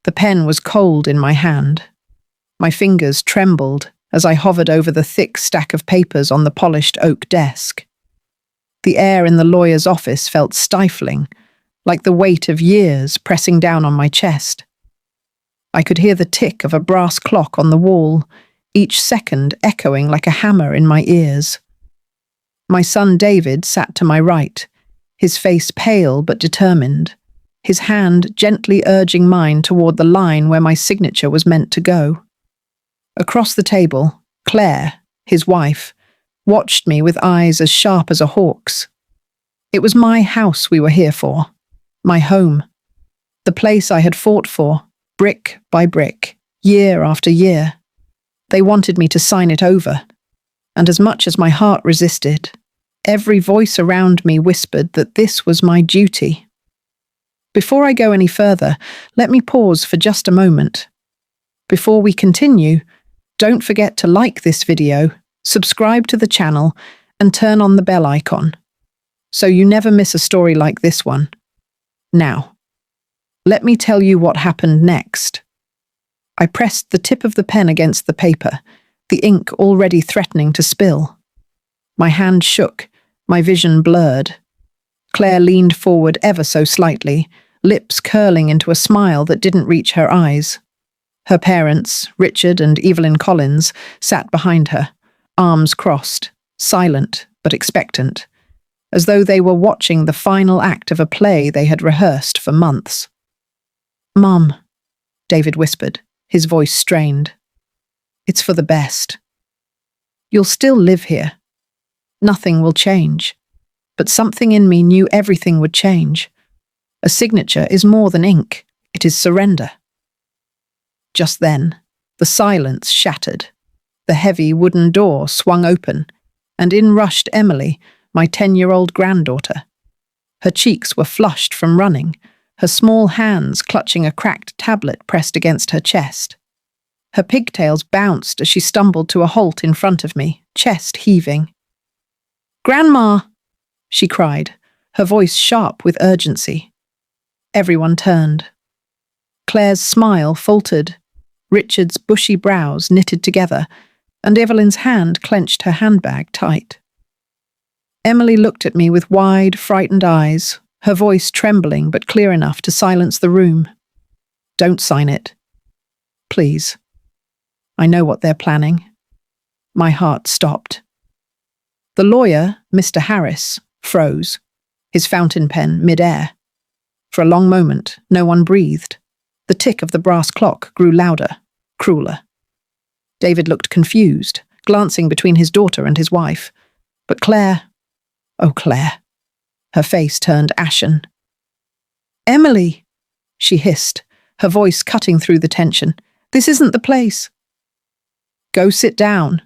The pen was cold in my hand. My fingers trembled as I hovered over the thick stack of papers on the polished oak desk. The air in the lawyer's office felt stifling, like the weight of years pressing down on my chest. I could hear the tick of a brass clock on the wall, each second echoing like a hammer in my ears. My son David sat to my right, his face pale but determined, his hand gently urging mine toward the line where my signature was meant to go. Across the table, Claire, his wife, watched me with eyes as sharp as a hawk's. It was my house we were here for, my home, the place I had fought for, brick by brick, year after year. They wanted me to sign it over, and as much as my heart resisted, every voice around me whispered that this was my duty. Before I go any further, let me pause for just a moment. Before we continue, don't forget to like this video, subscribe to the channel, and turn on the bell icon, so you never miss a story like this one. Now, let me tell you what happened next. I pressed the tip of the pen against the paper, the ink already threatening to spill. My hand shook, my vision blurred. Claire leaned forward ever so slightly, lips curling into a smile that didn't reach her eyes. Her parents, Richard and Evelyn Collins, sat behind her, arms crossed, silent but expectant, as though they were watching the final act of a play they had rehearsed for months. "Mum," David whispered, his voice strained. "It's for the best. You'll still live here. Nothing will change. But something in me knew everything would change. A signature is more than ink. It is surrender." Just then, the silence shattered. The heavy wooden door swung open, and in rushed Emily, my 10-year-old granddaughter. Her cheeks were flushed from running, her small hands clutching a cracked tablet pressed against her chest. Her pigtails bounced as she stumbled to a halt in front of me, chest heaving. "Grandma!" she cried, her voice sharp with urgency. Everyone turned. Claire's smile faltered, Richard's bushy brows knitted together, and Evelyn's hand clenched her handbag tight. Emily looked at me with wide, frightened eyes, her voice trembling but clear enough to silence the room. "Don't sign it. Please. I know what they're planning." My heart stopped. The lawyer, Mr. Harris, froze, his fountain pen mid-air. For a long moment, no one breathed. The tick of the brass clock grew louder, crueler. David looked confused, glancing between his daughter and his wife. But Claire, oh Claire, her face turned ashen. "Emily," she hissed, her voice cutting through the tension. "This isn't the place." "Go sit down."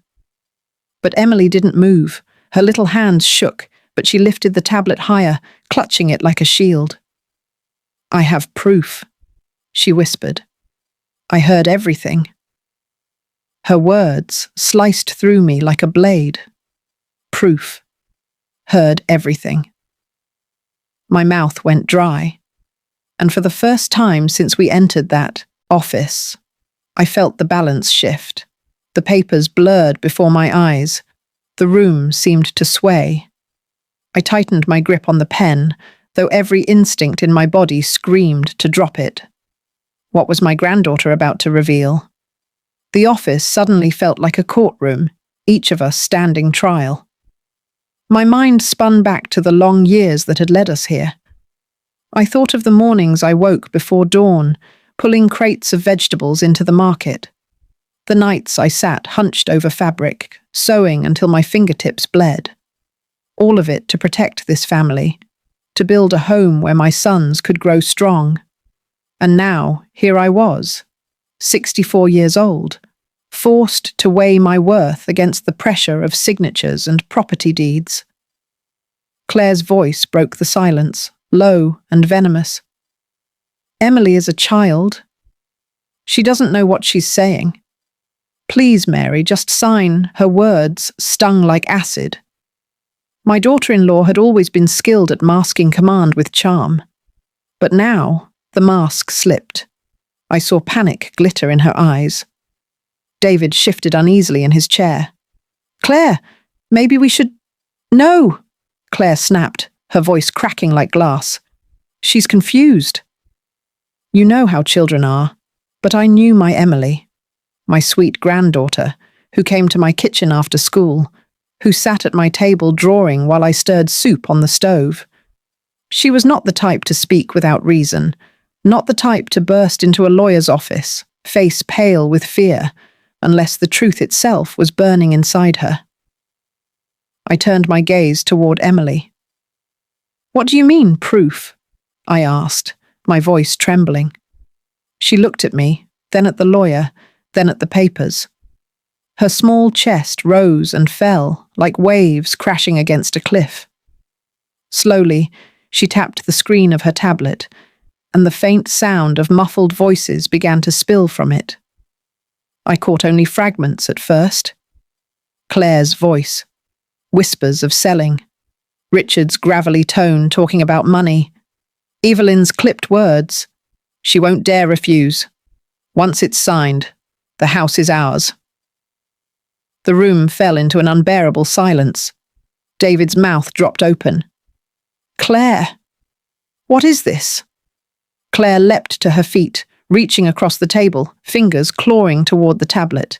But Emily didn't move. Her little hands shook, but she lifted the tablet higher, clutching it like a shield. "I have proof," she whispered. "I heard everything." Her words sliced through me like a blade. Proof. Heard everything. My mouth went dry, and for the first time since we entered that office, I felt the balance shift. The papers blurred before my eyes. The room seemed to sway. I tightened my grip on the pen, though every instinct in my body screamed to drop it. What was my granddaughter about to reveal? The office suddenly felt like a courtroom, each of us standing trial. My mind spun back to the long years that had led us here. I thought of the mornings I woke before dawn, pulling crates of vegetables into the market. The nights I sat hunched over fabric, sewing until my fingertips bled. All of it to protect this family, to build a home where my sons could grow strong. And now, here I was, 64 years old, forced to weigh my worth against the pressure of signatures and property deeds. Claire's voice broke the silence, low and venomous. "Emily is a child. She doesn't know what she's saying. Please, Mary, just sign." Her words stung like acid. My daughter-in-law had always been skilled at masking command with charm. But now, the mask slipped. I saw panic glitter in her eyes. David shifted uneasily in his chair. "Claire, maybe we should—" "No!" Claire snapped, her voice cracking like glass. "She's confused." You know how children are, but I knew my Emily, my sweet granddaughter, who came to my kitchen after school, who sat at my table drawing while I stirred soup on the stove. She was not the type to speak without reason, not the type to burst into a lawyer's office, face pale with fear, unless the truth itself was burning inside her. I turned my gaze toward Emily. "What do you mean, proof?" I asked, my voice trembling. She looked at me, then at the lawyer, then at the papers. Her small chest rose and fell, like waves crashing against a cliff. Slowly, she tapped the screen of her tablet, and the faint sound of muffled voices began to spill from it. I caught only fragments at first. Claire's voice, whispers of selling, Richard's gravelly tone talking about money, Evelyn's clipped words, "She won't dare refuse. Once it's signed, the house is ours." The room fell into an unbearable silence. David's mouth dropped open. "Claire, what is this?" Claire leapt to her feet, reaching across the table, fingers clawing toward the tablet.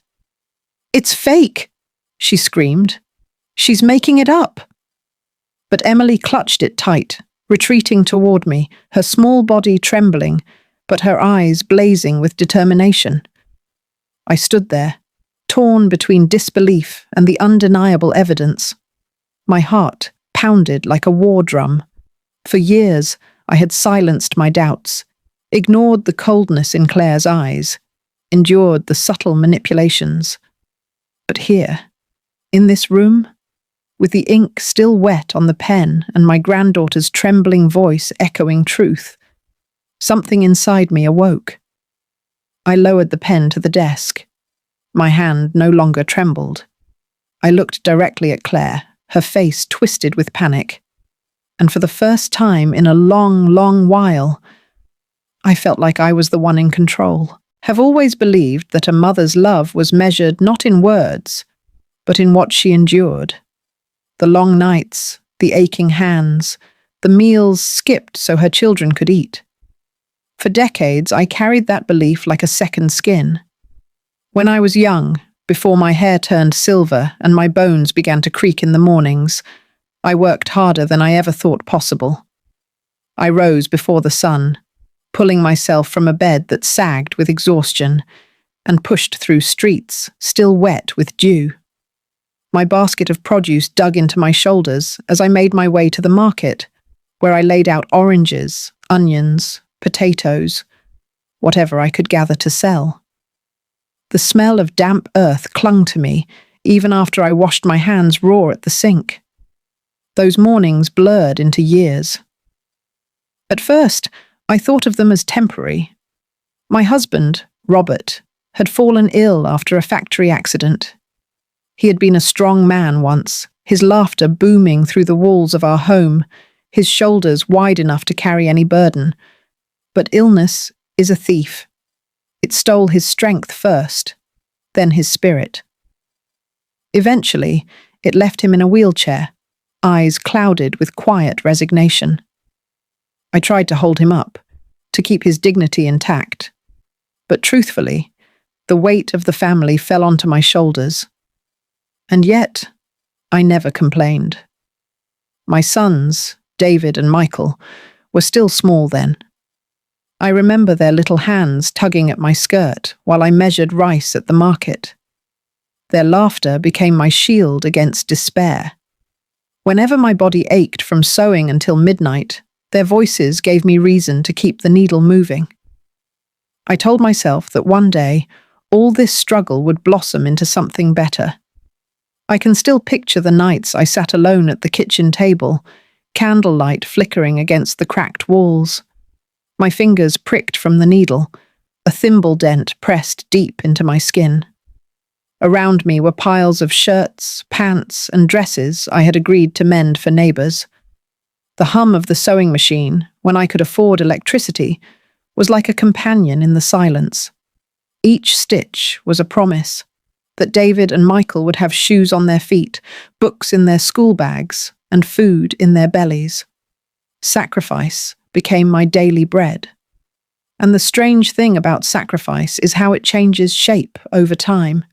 "It's fake!" she screamed. "She's making it up!" But Emily clutched it tight, retreating toward me, her small body trembling, but her eyes blazing with determination. I stood there, torn between disbelief and the undeniable evidence. My heart pounded like a war drum. For years, I had silenced my doubts, ignored the coldness in Claire's eyes, endured the subtle manipulations. But here, in this room, with the ink still wet on the pen and my granddaughter's trembling voice echoing truth, something inside me awoke. I lowered the pen to the desk. My hand no longer trembled. I looked directly at Claire, her face twisted with panic. And for the first time in a long, long while, I felt like I was the one in control. Have always believed that a mother's love was measured not in words, but in what she endured. The long nights, the aching hands, the meals skipped so her children could eat. For decades, I carried that belief like a second skin. When I was young, before my hair turned silver and my bones began to creak in the mornings, I worked harder than I ever thought possible. I rose before the sun, pulling myself from a bed that sagged with exhaustion, and pushed through streets still wet with dew. My basket of produce dug into my shoulders as I made my way to the market, where I laid out oranges, onions, potatoes, whatever I could gather to sell. The smell of damp earth clung to me, even after I washed my hands raw at the sink. Those mornings blurred into years. At first, I thought of them as temporary. My husband, Robert, had fallen ill after a factory accident. He had been a strong man once, his laughter booming through the walls of our home, his shoulders wide enough to carry any burden. But illness is a thief. It stole his strength first, then his spirit. Eventually, it left him in a wheelchair, eyes clouded with quiet resignation. I tried to hold him up, to keep his dignity intact. But truthfully, the weight of the family fell onto my shoulders. And yet, I never complained. My sons, David and Michael, were still small then. I remember their little hands tugging at my skirt while I measured rice at the market. Their laughter became my shield against despair. Whenever my body ached from sewing until midnight, their voices gave me reason to keep the needle moving. I told myself that one day, all this struggle would blossom into something better. I can still picture the nights I sat alone at the kitchen table, candlelight flickering against the cracked walls. My fingers pricked from the needle, a thimble dent pressed deep into my skin. Around me were piles of shirts, pants, and dresses I had agreed to mend for neighbours. The hum of the sewing machine, when I could afford electricity, was like a companion in the silence. Each stitch was a promise that David and Michael would have shoes on their feet, books in their school bags, and food in their bellies. Sacrifice became my daily bread. And the strange thing about sacrifice is how it changes shape over time.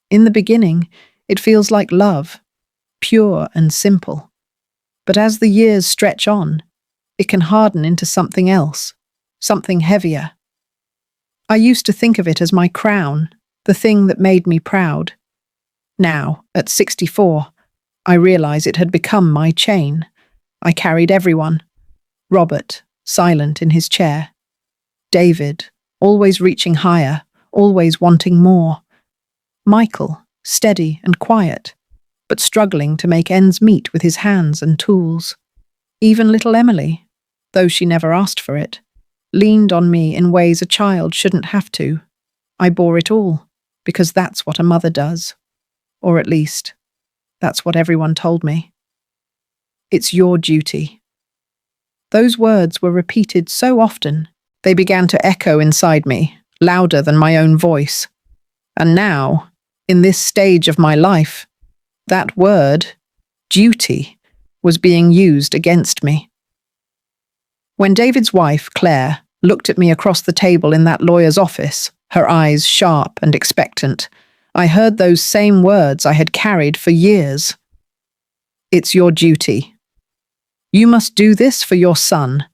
In the beginning, it feels like love, pure and simple. But as the years stretch on, it can harden into something else, something heavier. I used to think of it as my crown, the thing that made me proud. Now, at 64, I realize it had become my chain. I carried everyone. Robert, silent in his chair. David, always reaching higher, always wanting more. Michael, steady and quiet, but struggling to make ends meet with his hands and tools. Even little Emily, though she never asked for it, leaned on me in ways a child shouldn't have to. I bore it all, because that's what a mother does. Or at least, that's what everyone told me. It's your duty. Those words were repeated so often, they began to echo inside me, louder than my own voice. And now, in this stage of my life, that word, duty, was being used against me. When David's wife, Claire, looked at me across the table in that lawyer's office, her eyes sharp and expectant, I heard those same words I had carried for years. It's your duty. You must do this for your son.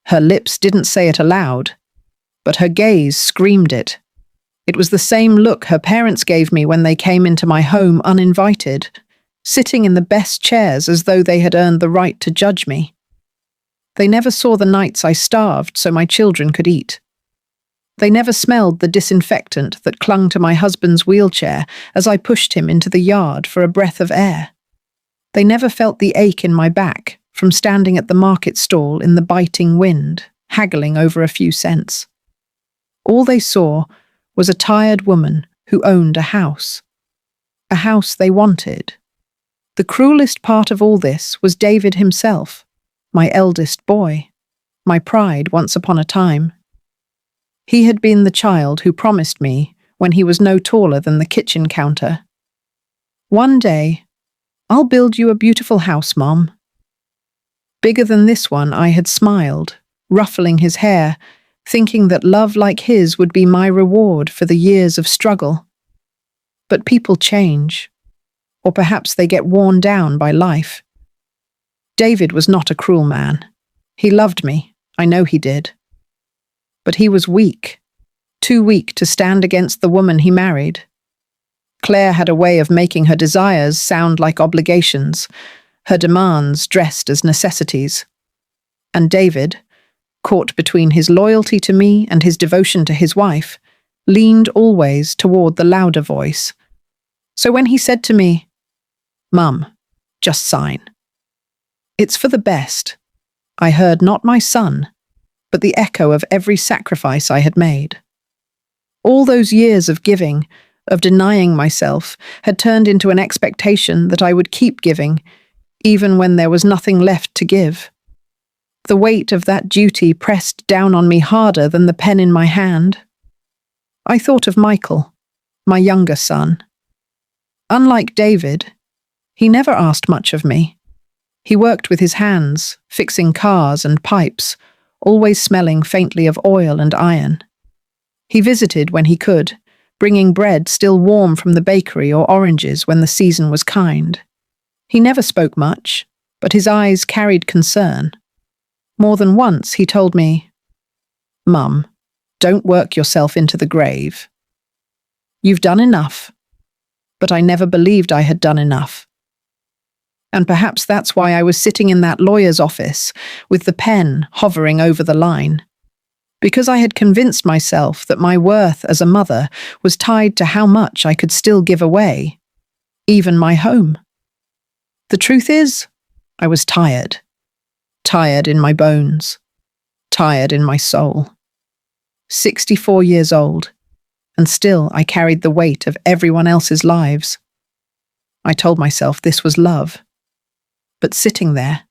Her lips didn't say it aloud, but her gaze screamed it. It was the same look her parents gave me when they came into my home uninvited, sitting in the best chairs as though they had earned the right to judge me. They never saw the nights I starved so my children could eat. They never smelled the disinfectant that clung to my husband's wheelchair as I pushed him into the yard for a breath of air. They never felt the ache in my back from standing at the market stall in the biting wind, haggling over a few cents. All they saw was a tired woman who owned a house they wanted. The cruelest part of all this was David himself, my eldest boy, my pride once upon a time. He had been the child who promised me, when he was no taller than the kitchen counter, "One day, I'll build you a beautiful house, Mom." Bigger than this one, I had smiled, ruffling his hair, thinking that love like his would be my reward for the years of struggle. But people change, or perhaps they get worn down by life. David was not a cruel man. He loved me, I know he did. But he was weak, too weak to stand against the woman he married. Claire had a way of making her desires sound like obligations, her demands dressed as necessities. And David, caught between his loyalty to me and his devotion to his wife, leaned always toward the louder voice. So when he said to me, "Mum, just sign. It's for the best," I heard not my son, but the echo of every sacrifice I had made. All those years of giving, of denying myself, had turned into an expectation that I would keep giving, even when there was nothing left to give. The weight of that duty pressed down on me harder than the pen in my hand. I thought of Michael, my younger son. Unlike David, he never asked much of me. He worked with his hands, fixing cars and pipes, always smelling faintly of oil and iron. He visited when he could, bringing bread still warm from the bakery or oranges when the season was kind. He never spoke much, but his eyes carried concern. More than once he told me, "Mum, don't work yourself into the grave. You've done enough." But I never believed I had done enough. And perhaps that's why I was sitting in that lawyer's office, with the pen hovering over the line. Because I had convinced myself that my worth as a mother was tied to how much I could still give away, even my home. The truth is, I was tired. Tired in my bones. Tired in my soul. 64 years old, and still I carried the weight of everyone else's lives. I told myself this was love. But sitting there,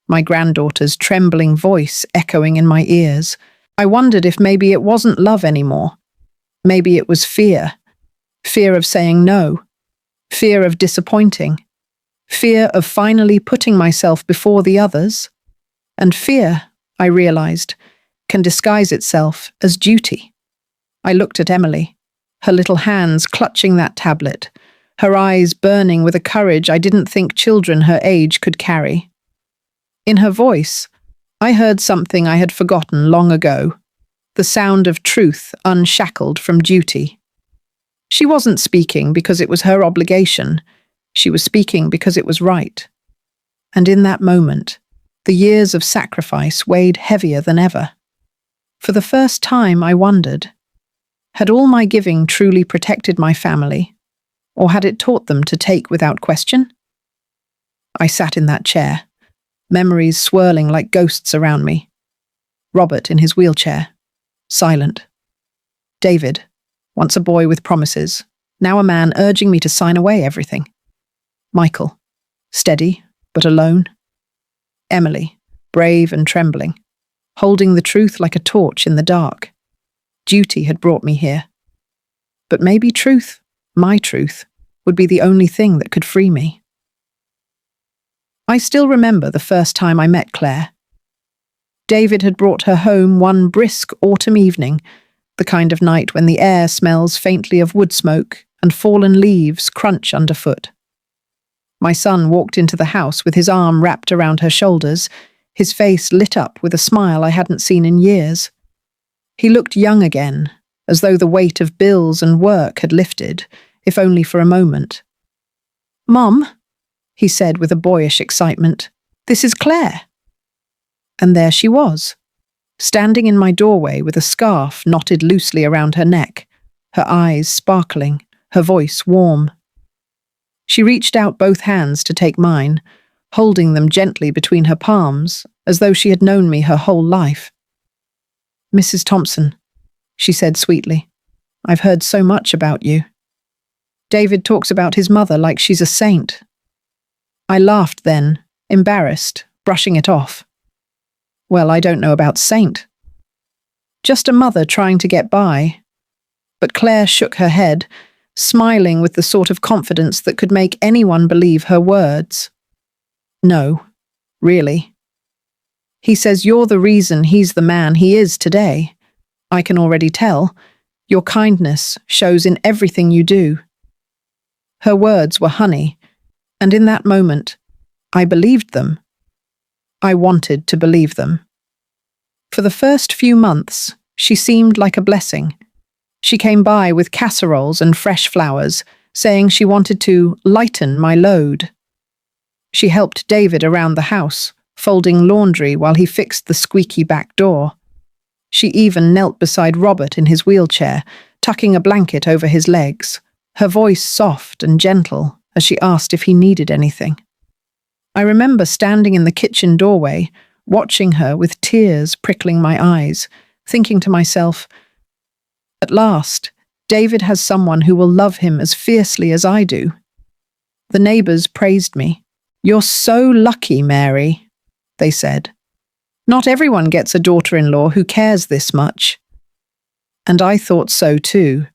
my granddaughter's trembling voice echoing in my ears, I wondered if maybe it wasn't love anymore. Maybe it was fear. Fear of saying no. Fear of disappointing. Fear of finally putting myself before the others. And fear, I realized, can disguise itself as duty. I looked at Emily, her little hands clutching that tablet, her eyes burning with a courage I didn't think children her age could carry. In her voice, I heard something I had forgotten long ago, the sound of truth unshackled from duty. She wasn't speaking because it was her obligation. She was speaking because it was right. And in that moment, the years of sacrifice weighed heavier than ever. For the first time, I wondered, had all my giving truly protected my family, or had it taught them to take without question? I sat in that chair, memories swirling like ghosts around me. Robert in his wheelchair, silent. David, once a boy with promises, now a man urging me to sign away everything. Michael, steady but alone. Emily, brave and trembling, holding the truth like a torch in the dark. Duty had brought me here. But maybe truth, my truth, would be the only thing that could free me. I still remember the first time I met Claire. David had brought her home one brisk autumn evening, the kind of night when the air smells faintly of wood smoke and fallen leaves crunch underfoot. My son walked into the house with his arm wrapped around her shoulders, his face lit up with a smile I hadn't seen in years. He looked young again, as though the weight of bills and work had lifted, if only for a moment. "Mom," he said with a boyish excitement, "this is Claire." And there she was, standing in my doorway with a scarf knotted loosely around her neck, her eyes sparkling, her voice warm. She reached out both hands to take mine, holding them gently between her palms, as though she had known me her whole life. "Mrs. Thompson," she said sweetly, "I've heard so much about you. David talks about his mother like she's a saint." I laughed then, embarrassed, brushing it off. "Well, I don't know about saint. Just a mother trying to get by." But Claire shook her head, smiling with the sort of confidence that could make anyone believe her words. "No, really. He says you're the reason he's the man he is today. I can already tell. Your kindness shows in everything you do." Her words were honey, and in that moment, I believed them. I wanted to believe them. For the first few months, she seemed like a blessing. She came by with casseroles and fresh flowers, saying she wanted to lighten my load. She helped David around the house, folding laundry while he fixed the squeaky back door. She even knelt beside Robert in his wheelchair, tucking a blanket over his legs, her voice soft and gentle as she asked if he needed anything. I remember standing in the kitchen doorway, watching her with tears prickling my eyes, thinking to myself, at last, David has someone who will love him as fiercely as I do. The neighbours praised me. "You're so lucky, Mary," they said. "Not everyone gets a daughter-in-law who cares this much." And I thought so too.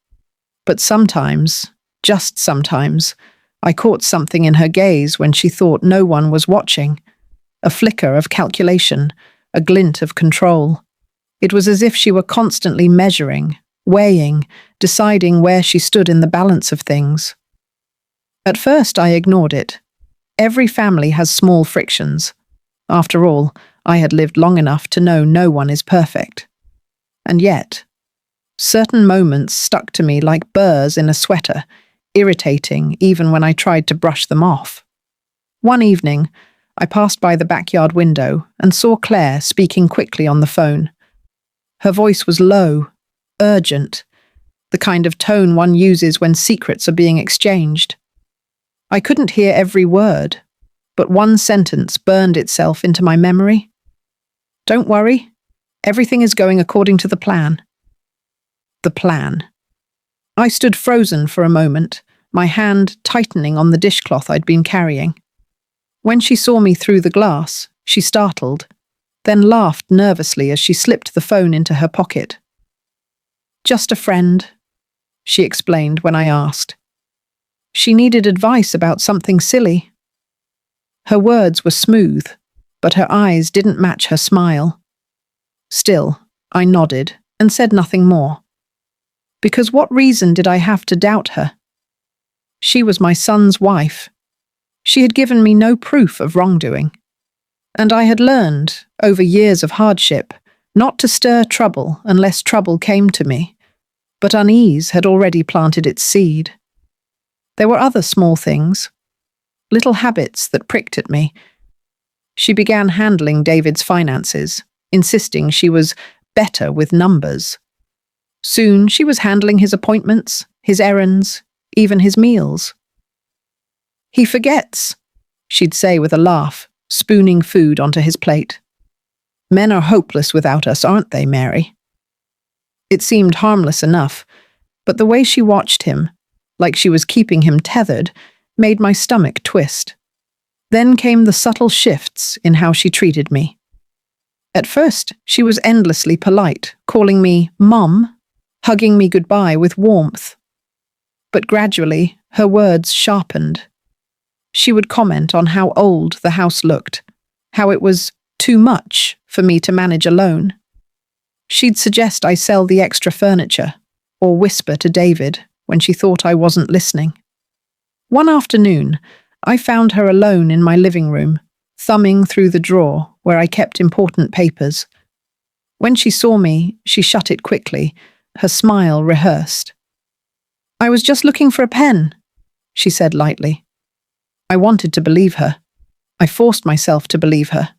But sometimes, just sometimes, I caught something in her gaze when she thought no one was watching. A flicker of calculation, a glint of control. It was as if she were constantly measuring, weighing, deciding where she stood in the balance of things. At first I ignored it. Every family has small frictions. After all, I had lived long enough to know no one is perfect. And yet, certain moments stuck to me like burrs in a sweater, irritating even when I tried to brush them off. One evening, I passed by the backyard window and saw Claire speaking quickly on the phone. Her voice was low, urgent, the kind of tone one uses when secrets are being exchanged. I couldn't hear every word, but one sentence burned itself into my memory. "Don't worry, everything is going according to the plan." The plan. I stood frozen for a moment, my hand tightening on the dishcloth I'd been carrying. When she saw me through the glass, she startled. then laughed nervously as she slipped the phone into her pocket. "Just a friend," she explained when I asked. She needed advice about something silly. Her words were smooth, but her eyes didn't match her smile. Still, I nodded and said nothing more. Because what reason did I have to doubt her? She was my son's wife. She had given me no proof of wrongdoing. And I had learned, over years of hardship, not to stir trouble unless trouble came to me. But unease had already planted its seed. There were other small things, little habits that pricked at me. She began handling David's finances, insisting she was better with numbers. Soon she was handling his appointments, his errands, even his meals. "He forgets," she'd say with a laugh, spooning food onto his plate. "Men are hopeless without us, aren't they, Mary?" It seemed harmless enough, but the way she watched him, like she was keeping him tethered, made my stomach twist. Then came the subtle shifts in how she treated me. At first, she was endlessly polite, calling me Mum, hugging me goodbye with warmth. But gradually, her words sharpened. She would comment on how old the house looked, how it was too much for me to manage alone. She'd suggest I sell the extra furniture, or whisper to David when she thought I wasn't listening. One afternoon, I found her alone in my living room, thumbing through the drawer where I kept important papers. When she saw me, she shut it quickly, her smile rehearsed. "I was just looking for a pen," she said lightly. I wanted to believe her. I forced myself to believe her.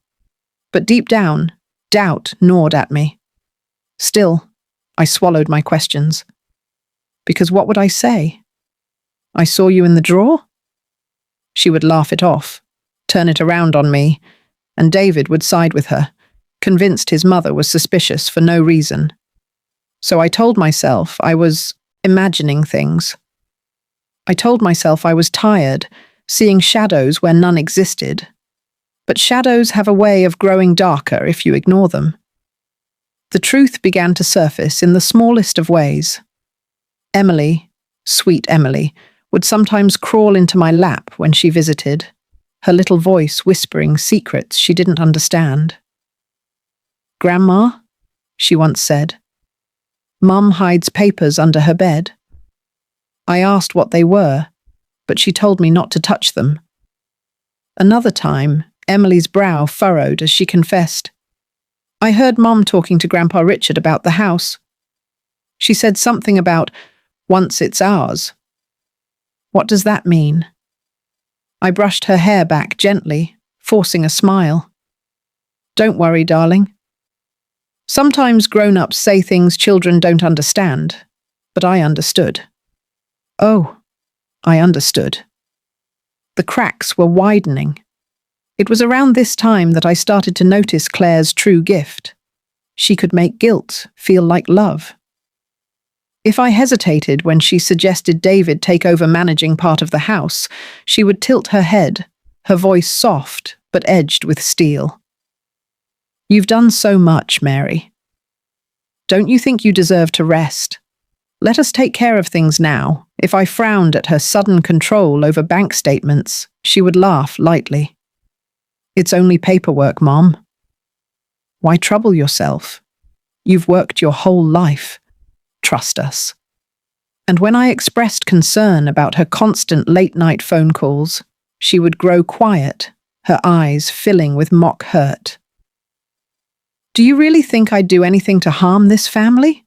But deep down, doubt gnawed at me. Still, I swallowed my questions. Because what would I say? "I saw you in the drawer?" She would laugh it off, turn it around on me, and David would side with her, convinced his mother was suspicious for no reason. So I told myself I was imagining things. I told myself I was tired, seeing shadows where none existed. But shadows have a way of growing darker if you ignore them. The truth began to surface in the smallest of ways. Emily, sweet Emily, would sometimes crawl into my lap when she visited, her little voice whispering secrets she didn't understand. "Grandma," she once said, "Mum hides papers under her bed." I asked what they were, but she told me not to touch them. Another time, Emily's brow furrowed as she confessed, "I heard Mum talking to Grandpa Richard about the house. She said something about, 'Once it's ours.' What does that mean?" I brushed her hair back gently, forcing a smile. "Don't worry, darling. Sometimes grown-ups say things children don't understand, but I understood." Oh, I understood. The cracks were widening. It was around this time that I started to notice Claire's true gift. She could make guilt feel like love. If I hesitated when she suggested David take over managing part of the house, she would tilt her head, her voice soft but edged with steel. "You've done so much, Mary. Don't you think you deserve to rest? Let us take care of things now." If I frowned at her sudden control over bank statements, she would laugh lightly. "It's only paperwork, Mom. Why trouble yourself? You've worked your whole life. Trust us." And when I expressed concern about her constant late-night phone calls, she would grow quiet, her eyes filling with mock hurt. "Do you really think I'd do anything to harm this family?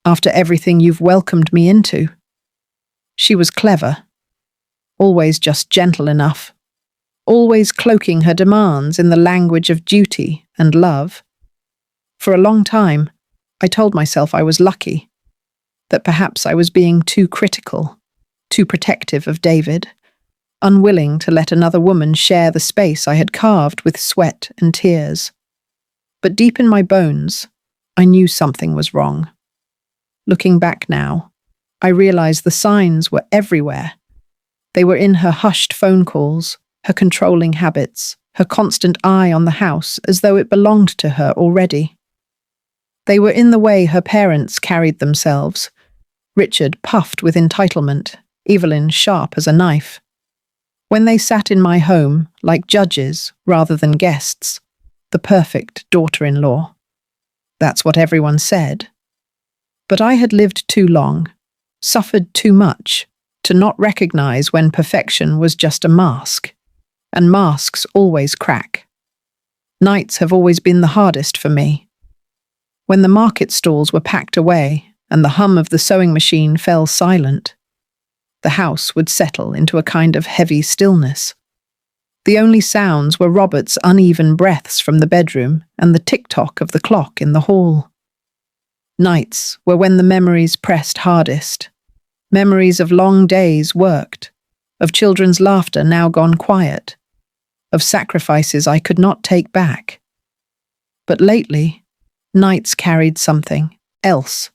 After everything you've welcomed me into?" She was clever, always just gentle enough, always cloaking her demands in the language of duty and love. For a long time, I told myself I was lucky, that perhaps I was being too critical, too protective of David, unwilling to let another woman share the space I had carved with sweat and tears. But deep in my bones, I knew something was wrong. Looking back now, I realized the signs were everywhere. They were in her hushed phone calls, her controlling habits, her constant eye on the house as though it belonged to her already. They were in the way her parents carried themselves, Richard puffed with entitlement, Evelyn sharp as a knife. When they sat in my home, like judges rather than guests, the perfect daughter-in-law. That's what everyone said. But I had lived too long, suffered too much, to not recognize when perfection was just a mask. And masks always crack. Nights have always been the hardest for me. When the market stalls were packed away and the hum of the sewing machine fell silent, the house would settle into a kind of heavy stillness. The only sounds were Robert's uneven breaths from the bedroom and the tick-tock of the clock in the hall. Nights were when the memories pressed hardest. Memories of long days worked, of children's laughter now gone quiet, of sacrifices I could not take back. But lately, nights carried something else,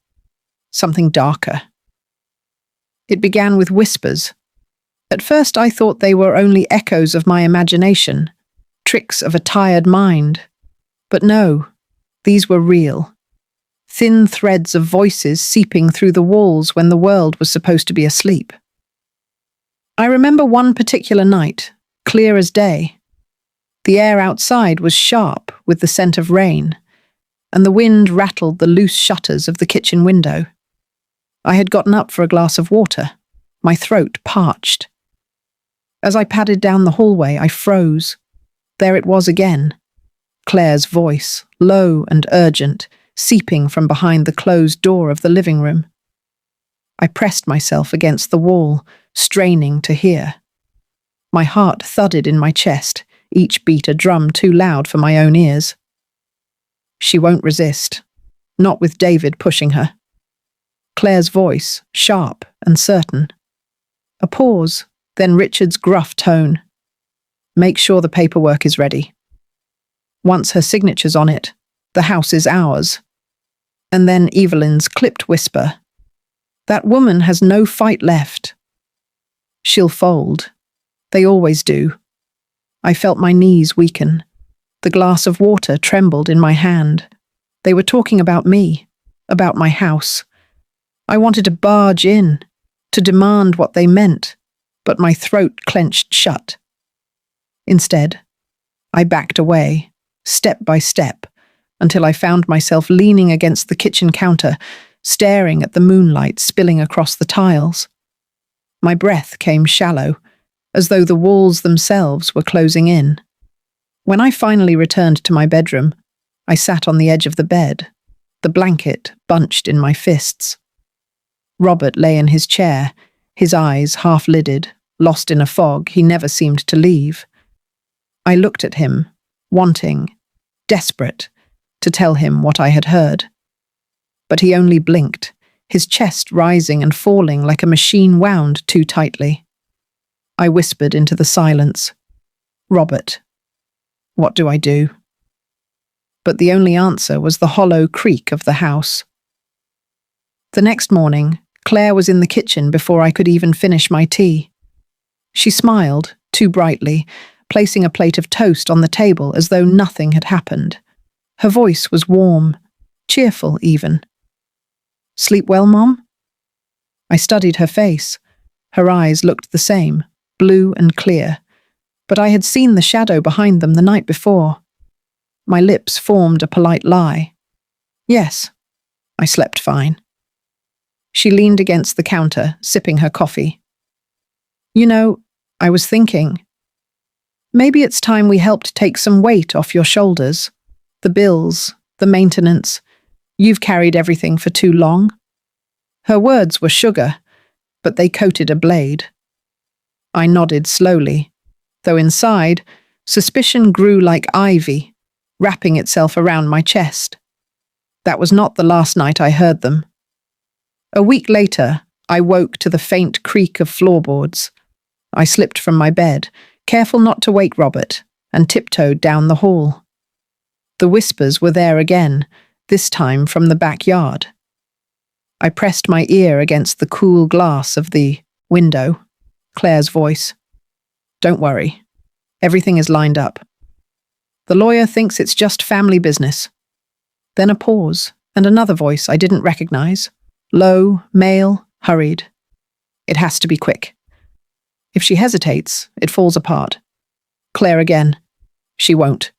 something darker. It began with whispers. At first I thought they were only echoes of my imagination, tricks of a tired mind. But no, these were real. Thin threads of voices seeping through the walls when the world was supposed to be asleep. I remember one particular night, clear as day. The air outside was sharp with the scent of rain, and the wind rattled the loose shutters of the kitchen window. I had gotten up for a glass of water, my throat parched. As I padded down the hallway, I froze. There it was again, Claire's voice, low and urgent, seeping from behind the closed door of the living room. I pressed myself against the wall, straining to hear. My heart thudded in my chest, each beat a drum too loud for my own ears. She won't resist, not with David pushing her. Claire's voice, sharp and certain. A pause, then Richard's gruff tone. Make sure the paperwork is ready. Once her signature's on it, the house is ours. And then Evelyn's clipped whisper. That woman has no fight left. She'll fold. They always do. I felt my knees weaken. The glass of water trembled in my hand. They were talking about me, about my house. I wanted to barge in, to demand what they meant, but my throat clenched shut. Instead, I backed away, step by step, until I found myself leaning against the kitchen counter, staring at the moonlight spilling across the tiles. My breath came shallow, as though the walls themselves were closing in. When I finally returned to my bedroom, I sat on the edge of the bed, the blanket bunched in my fists. Robert lay in his chair, his eyes half-lidded, lost in a fog he never seemed to leave. I looked at him, wanting, desperate, to tell him what I had heard. But he only blinked, his chest rising and falling like a machine wound too tightly. I whispered into the silence, Robert, what do I do? But the only answer was the hollow creak of the house. The next morning, Claire was in the kitchen before I could even finish my tea. She smiled, too brightly, placing a plate of toast on the table as though nothing had happened. Her voice was warm, cheerful even. Sleep well, Mom? I studied her face. Her eyes looked the same, blue and clear, but I had seen the shadow behind them the night before. My lips formed a polite lie. Yes, I slept fine. She leaned against the counter, sipping her coffee. You know, I was thinking, maybe it's time we helped take some weight off your shoulders. The bills, the maintenance. You've carried everything for too long. Her words were sugar, but they coated a blade. I nodded slowly, though inside, suspicion grew like ivy, wrapping itself around my chest. That was not the last night I heard them. A week later, I woke to the faint creak of floorboards. I slipped from my bed, careful not to wake Robert, and tiptoed down the hall. The whispers were there again, this time from the backyard. I pressed my ear against the cool glass of the window. Claire's voice. Don't worry. Everything is lined up. The lawyer thinks it's just family business." Then a pause, and another voice I didn't recognize. Low, male, hurried. "It has to be quick. If she hesitates, it falls apart." Claire again. "She won't."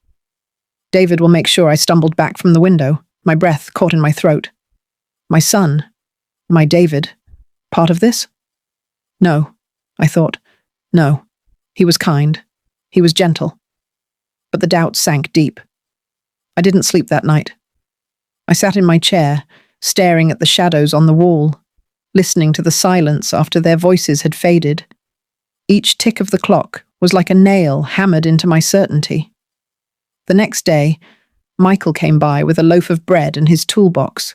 David will make sure I stumbled back from the window, my breath caught in my throat. My son, my David, part of this? No, I thought. No. He was kind. He was gentle. But the doubt sank deep. I didn't sleep that night. I sat in my chair, staring at the shadows on the wall, listening to the silence after their voices had faded. Each tick of the clock was like a nail hammered into my certainty. The next day, Michael came by with a loaf of bread and his toolbox.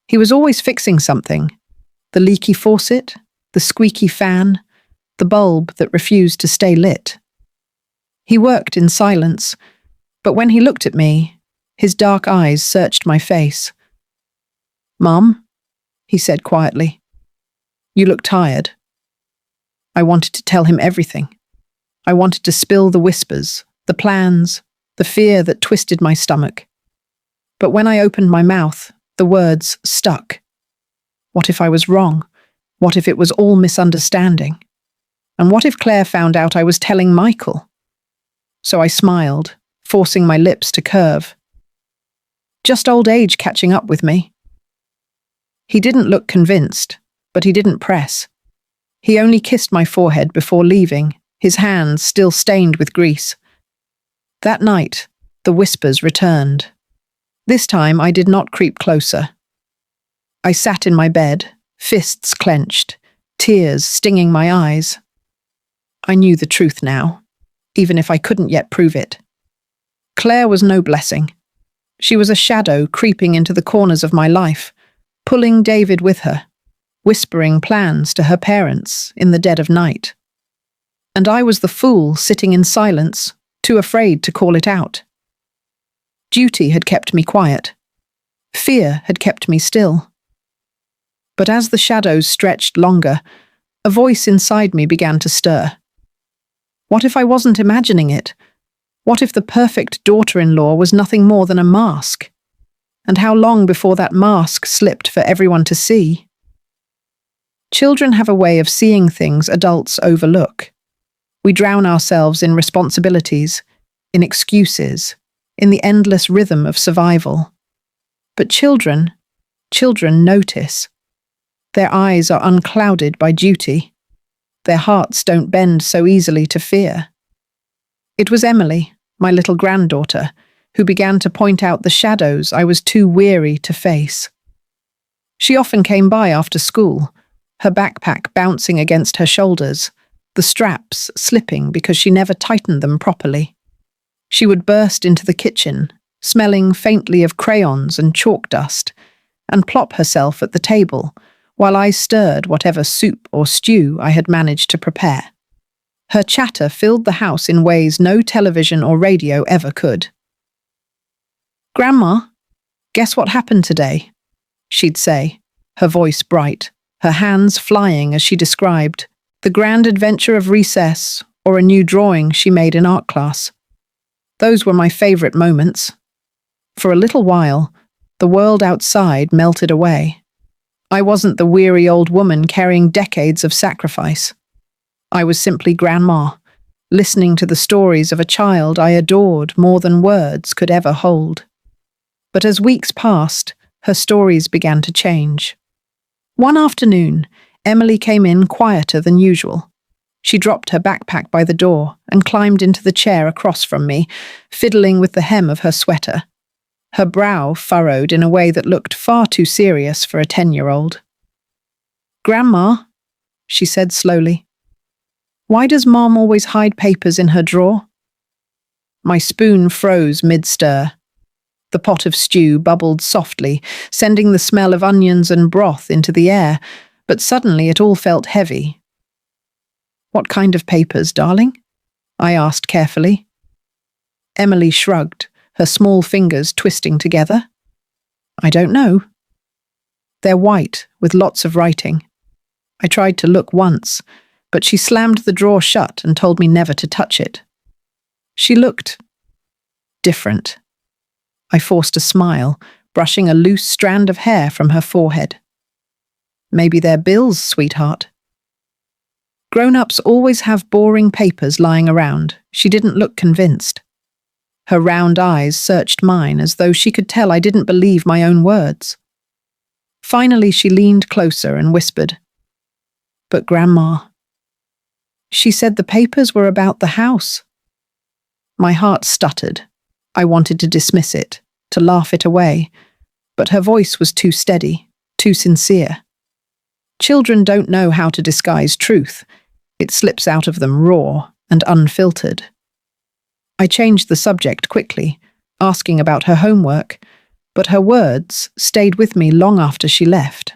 He was always fixing something. The leaky faucet, the squeaky fan, the bulb that refused to stay lit. He worked in silence, but when he looked at me, his dark eyes searched my face. "Mom," he said quietly, "you look tired." I wanted to tell him everything. I wanted to spill the whispers, the plans, the fear that twisted my stomach. But when I opened my mouth, the words stuck. What if I was wrong? What if it was all misunderstanding? And what if Claire found out I was telling Michael? So I smiled, forcing my lips to curve. Just old age catching up with me. He didn't look convinced, but he didn't press. He only kissed my forehead before leaving, his hands still stained with grease. That night, the whispers returned. This time I did not creep closer. I sat in my bed, fists clenched, tears stinging my eyes. I knew the truth now, even if I couldn't yet prove it. Claire was no blessing. She was a shadow creeping into the corners of my life, pulling David with her, whispering plans to her parents in the dead of night. And I was the fool sitting in silence, too afraid to call it out. Duty had kept me quiet. Fear had kept me still. But as the shadows stretched longer, a voice inside me began to stir. What if I wasn't imagining it? What if the perfect daughter-in-law was nothing more than a mask? And how long before that mask slipped for everyone to see? Children have a way of seeing things adults overlook. We drown ourselves in responsibilities, in excuses, in the endless rhythm of survival. But children notice. Their eyes are unclouded by duty. Their hearts don't bend so easily to fear. It was Emily, my little granddaughter, who began to point out the shadows I was too weary to face. She often came by after school, her backpack bouncing against her shoulders, the straps slipping because she never tightened them properly. She would burst into the kitchen, smelling faintly of crayons and chalk dust, and plop herself at the table while I stirred whatever soup or stew I had managed to prepare. Her chatter filled the house in ways no television or radio ever could. "Grandma, guess what happened today?" she'd say, her voice bright, her hands flying as she described the grand adventure of recess or a new drawing she made in art class. Those were my favorite moments. For a little while, the world outside melted away. I wasn't the weary old woman carrying decades of sacrifice. I was simply Grandma, listening to the stories of a child I adored more than words could ever hold. But as weeks passed, her stories began to change. One afternoon, Emily came in quieter than usual. She dropped her backpack by the door and climbed into the chair across from me, fiddling with the hem of her sweater. Her brow furrowed in a way that looked far too serious for a 10-year-old. "Grandma," she said slowly, "why does Mom always hide papers in her drawer?" My spoon froze mid-stir. The pot of stew bubbled softly, sending the smell of onions and broth into the air, but suddenly it all felt heavy. "What kind of papers, darling?" I asked carefully. Emily shrugged, her small fingers twisting together. "I don't know." "They're white, with lots of writing." I tried to look once, but she slammed the drawer shut and told me never to touch it. She looked different. I forced a smile, brushing a loose strand of hair from her forehead. Maybe they're bills, sweetheart. Grown-ups always have boring papers lying around. She didn't look convinced. Her round eyes searched mine as though she could tell I didn't believe my own words. Finally, she leaned closer and whispered, "But Grandma, she said the papers were about the house." My heart stuttered. I wanted to dismiss it, to laugh it away, but her voice was too steady, too sincere. Children don't know how to disguise truth. It slips out of them raw and unfiltered. I changed the subject quickly, asking about her homework, but her words stayed with me long after she left.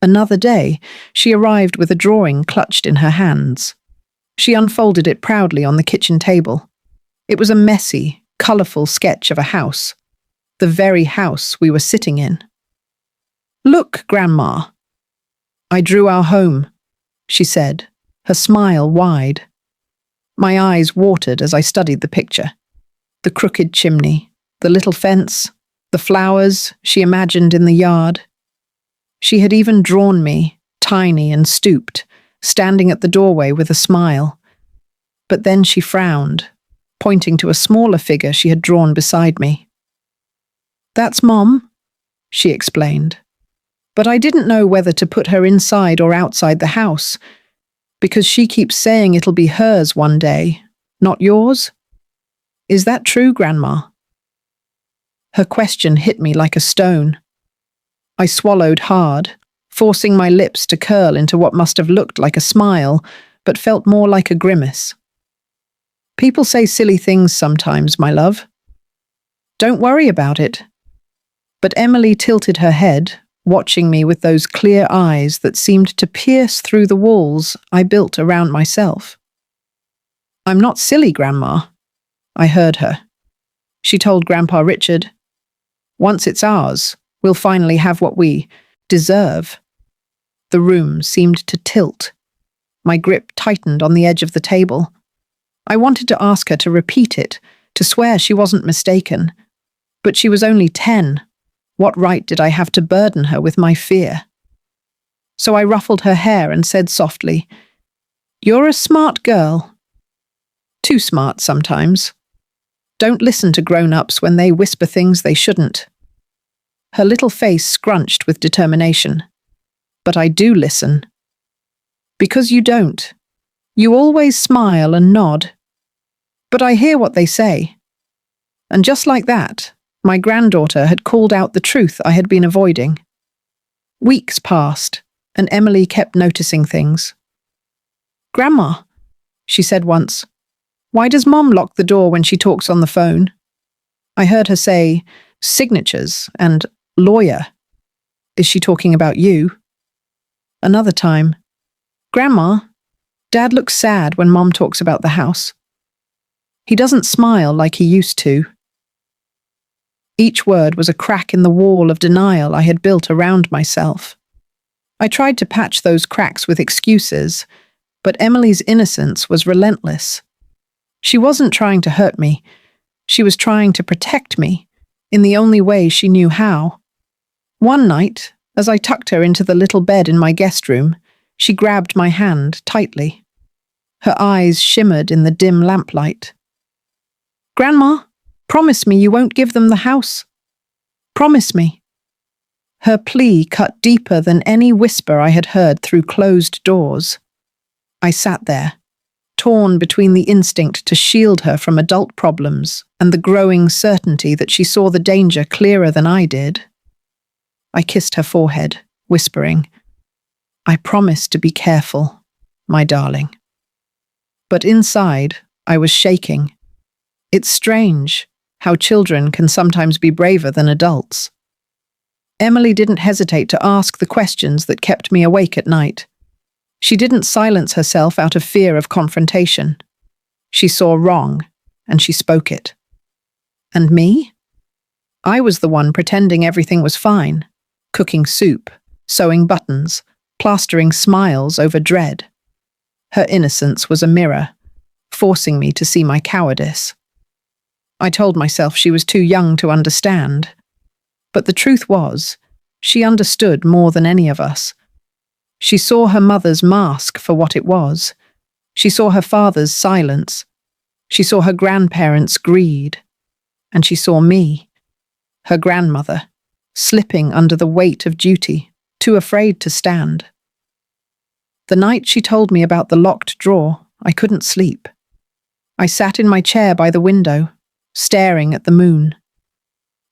Another day, she arrived with a drawing clutched in her hands. She unfolded it proudly on the kitchen table. It was a messy, colourful sketch of a house, the very house we were sitting in. "Look, Grandma." "I drew our home," she said, her smile wide. My eyes watered as I studied the picture. The crooked chimney, the little fence, the flowers she imagined in the yard. She had even drawn me, tiny and stooped, standing at the doorway with a smile. But then she frowned, pointing to a smaller figure she had drawn beside me. "That's Mom," she explained. But I didn't know whether to put her inside or outside the house, because she keeps saying it'll be hers one day, not yours. Is that true, Grandma? Her question hit me like a stone. I swallowed hard, forcing my lips to curl into what must have looked like a smile, but felt more like a grimace. "People say silly things sometimes, my love. Don't worry about it." But Emily tilted her head, watching me with those clear eyes that seemed to pierce through the walls I built around myself. "I'm not silly, Grandma," I heard her. She told Grandpa Richard, "Once it's ours, we'll finally have what we deserve." The room seemed to tilt. My grip tightened on the edge of the table. I wanted to ask her to repeat it, to swear she wasn't mistaken. But she was only 10. What right did I have to burden her with my fear? So I ruffled her hair and said softly, "You're a smart girl. Too smart sometimes. Don't listen to grown-ups when they whisper things they shouldn't." Her little face scrunched with determination. "But I do listen." "Because you don't. You always smile and nod. But I hear what they say." And just like that, my granddaughter had called out the truth I had been avoiding. Weeks passed, and Emily kept noticing things. "Grandma," she said once, "why does Mom lock the door when she talks on the phone?" I heard her say, "signatures" and "lawyer." Is she talking about you? Another time, "Grandma, Dad looks sad when Mom talks about the house. He doesn't smile like he used to." Each word was a crack in the wall of denial I had built around myself. I tried to patch those cracks with excuses, but Emily's innocence was relentless. She wasn't trying to hurt me. She was trying to protect me, in the only way she knew how. One night, as I tucked her into the little bed in my guest room, she grabbed my hand tightly. Her eyes shimmered in the dim lamplight. "Grandma, promise me you won't give them the house. Promise me." Her plea cut deeper than any whisper I had heard through closed doors. I sat there, torn between the instinct to shield her from adult problems and the growing certainty that she saw the danger clearer than I did. I kissed her forehead, whispering, "I promise to be careful, my darling." But inside, I was shaking. It's strange how children can sometimes be braver than adults. Emily didn't hesitate to ask the questions that kept me awake at night. She didn't silence herself out of fear of confrontation. She saw wrong, and she spoke it. And me? I was the one pretending everything was fine, cooking soup, sewing buttons, plastering smiles over dread. Her innocence was a mirror, forcing me to see my cowardice. I told myself she was too young to understand. But the truth was, she understood more than any of us. She saw her mother's mask for what it was. She saw her father's silence. She saw her grandparents' greed. And she saw me, her grandmother, slipping under the weight of duty, too afraid to stand. The night she told me about the locked drawer, I couldn't sleep. I sat in my chair by the window, staring at the moon.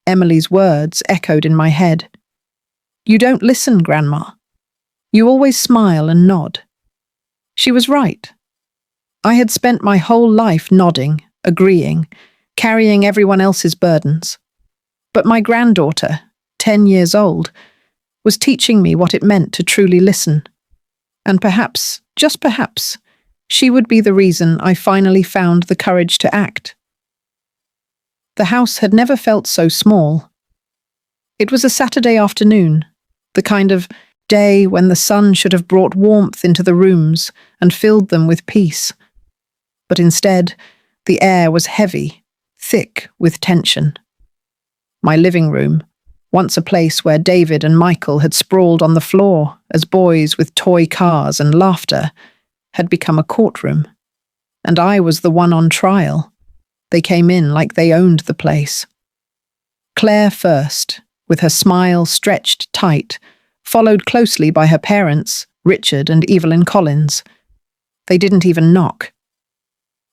Emily's words echoed in my head. "You don't listen, Grandma. You always smile and nod." She was right. I had spent my whole life nodding, agreeing, carrying everyone else's burdens. But my granddaughter, 10 years old, was teaching me what it meant to truly listen. And perhaps, just perhaps, she would be the reason I finally found the courage to act. The house had never felt so small. It was a Saturday afternoon, the kind of day when the sun should have brought warmth into the rooms and filled them with peace. But instead, the air was heavy, thick with tension. My living room, once a place where David and Michael had sprawled on the floor as boys with toy cars and laughter, had become a courtroom. And I was the one on trial. They came in like they owned the place. Claire first, with her smile stretched tight, followed closely by her parents, Richard and Evelyn Collins. They didn't even knock.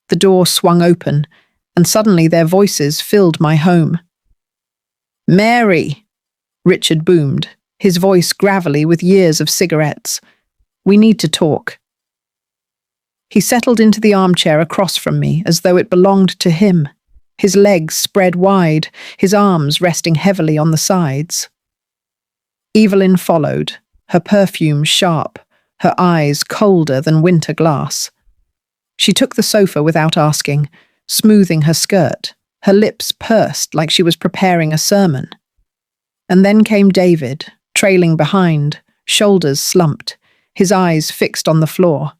The door swung open, and suddenly their voices filled my home. "Mary!" Richard boomed, his voice gravelly with years of cigarettes. "We need to talk." He settled into the armchair across from me as though it belonged to him, his legs spread wide, his arms resting heavily on the sides. Evelyn followed, her perfume sharp, her eyes colder than winter glass. She took the sofa without asking, smoothing her skirt, her lips pursed like she was preparing a sermon. And then came David, trailing behind, shoulders slumped, his eyes fixed on the floor.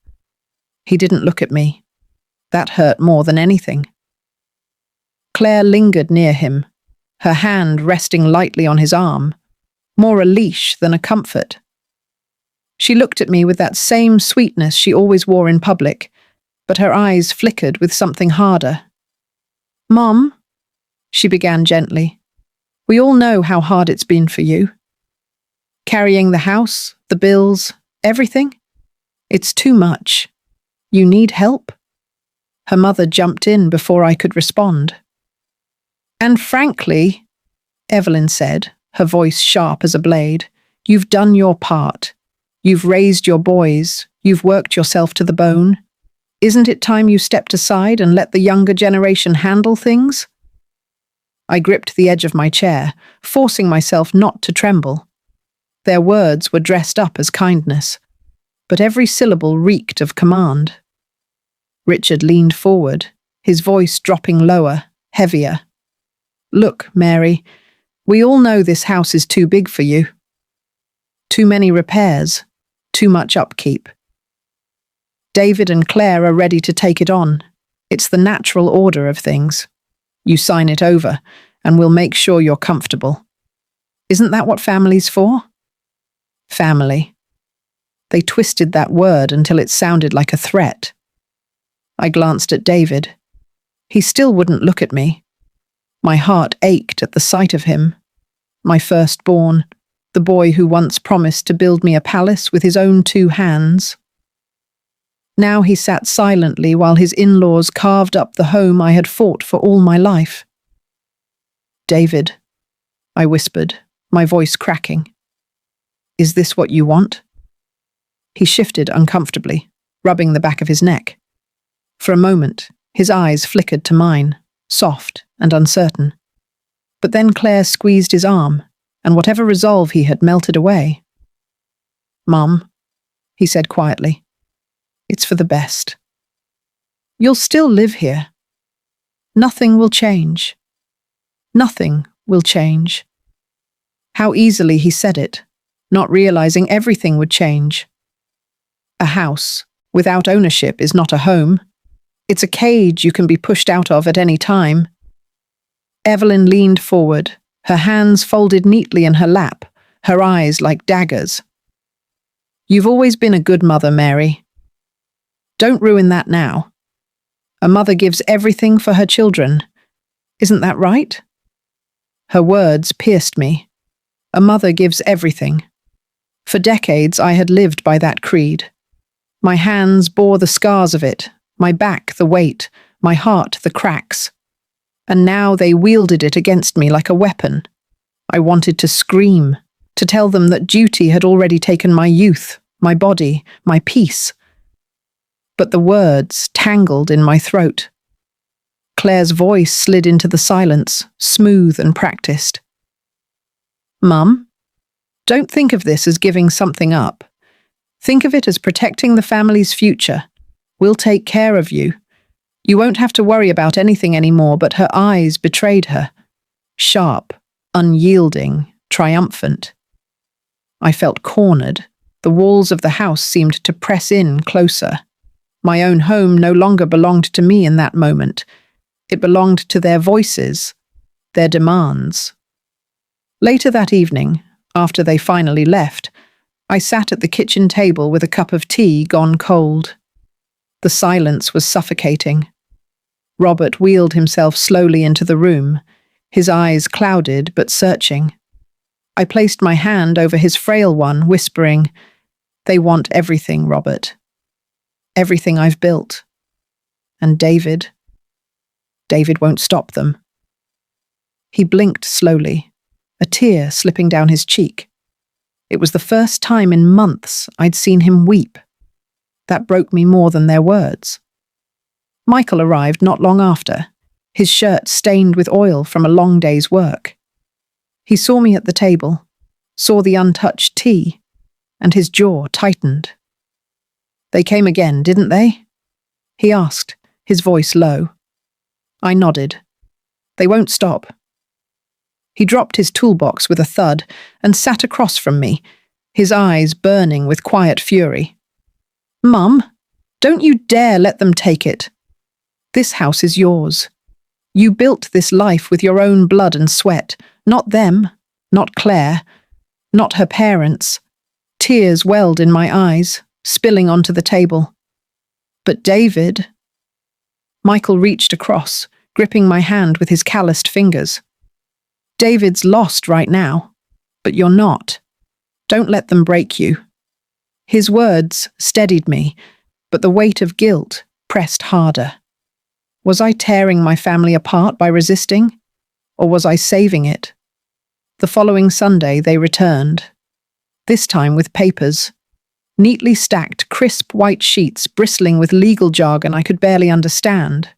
He didn't look at me. That hurt more than anything. Claire lingered near him, her hand resting lightly on his arm, more a leash than a comfort. She looked at me with that same sweetness she always wore in public, but her eyes flickered with something harder. "Mom," she began gently, "we all know how hard it's been for you. Carrying the house, the bills, everything. It's too much. You need help?" Her mother jumped in before I could respond. "And frankly," Evelyn said, her voice sharp as a blade, "you've done your part. You've raised your boys. You've worked yourself to the bone. Isn't it time you stepped aside and let the younger generation handle things?" I gripped the edge of my chair, forcing myself not to tremble. Their words were dressed up as kindness, but every syllable reeked of command. Richard leaned forward, his voice dropping lower, heavier. "Look, Mary, we all know this house is too big for you. Too many repairs, too much upkeep. David and Claire are ready to take it on. It's the natural order of things. You sign it over, and we'll make sure you're comfortable. Isn't that what family's for?" Family. They twisted that word until it sounded like a threat. I glanced at David. He still wouldn't look at me. My heart ached at the sight of him. My firstborn, the boy who once promised to build me a palace with his own 2 hands. Now he sat silently while his in-laws carved up the home I had fought for all my life. "David," I whispered, my voice cracking. "Is this what you want?" He shifted uncomfortably, rubbing the back of his neck. For a moment, his eyes flickered to mine, soft and uncertain. But then Claire squeezed his arm, and whatever resolve he had melted away. "Mum," he said quietly, "it's for the best. You'll still live here. Nothing will change. Nothing will change." How easily he said it, not realizing everything would change. A house without ownership is not a home. It's a cage you can be pushed out of at any time. Evelyn leaned forward, her hands folded neatly in her lap, her eyes like daggers. You've always been a good mother, Mary. Don't ruin that now. A mother gives everything for her children. Isn't that right? Her words pierced me. A mother gives everything. For decades I had lived by that creed. My hands bore the scars of it, my back the weight, my heart the cracks. And now they wielded it against me like a weapon. I wanted to scream, to tell them that duty had already taken my youth, my body, my peace. But the words tangled in my throat. Claire's voice slid into the silence, smooth and practiced. Mum, don't think of this as giving something up. Think of it as protecting the family's future. We'll take care of you. You won't have to worry about anything anymore, but her eyes betrayed her. Sharp, unyielding, triumphant. I felt cornered. The walls of the house seemed to press in closer. My own home no longer belonged to me in that moment. It belonged to their voices, their demands. Later that evening, after they finally left, I sat at the kitchen table with a cup of tea gone cold. The silence was suffocating. Robert wheeled himself slowly into the room, his eyes clouded but searching. I placed my hand over his frail one, whispering, "They want everything, Robert. Everything I've built. And David won't stop them." He blinked slowly, a tear slipping down his cheek. It was the first time in months I'd seen him weep. That broke me more than their words. Michael arrived not long after, his shirt stained with oil from a long day's work. He saw me at the table, saw the untouched tea, and his jaw tightened. "They came again, didn't they?" he asked, his voice low. I nodded. "They won't stop." He dropped his toolbox with a thud and sat across from me, his eyes burning with quiet fury. "Mum, don't you dare let them take it. This house is yours. You built this life with your own blood and sweat, not them, not Claire, not her parents." Tears welled in my eyes, spilling onto the table. "But David—" Michael reached across, gripping my hand with his calloused fingers. "David's lost right now, but you're not. Don't let them break you." His words steadied me, but the weight of guilt pressed harder. Was I tearing my family apart by resisting, or was I saving it? The following Sunday they returned, this time with papers, neatly stacked crisp white sheets bristling with legal jargon I could barely understand.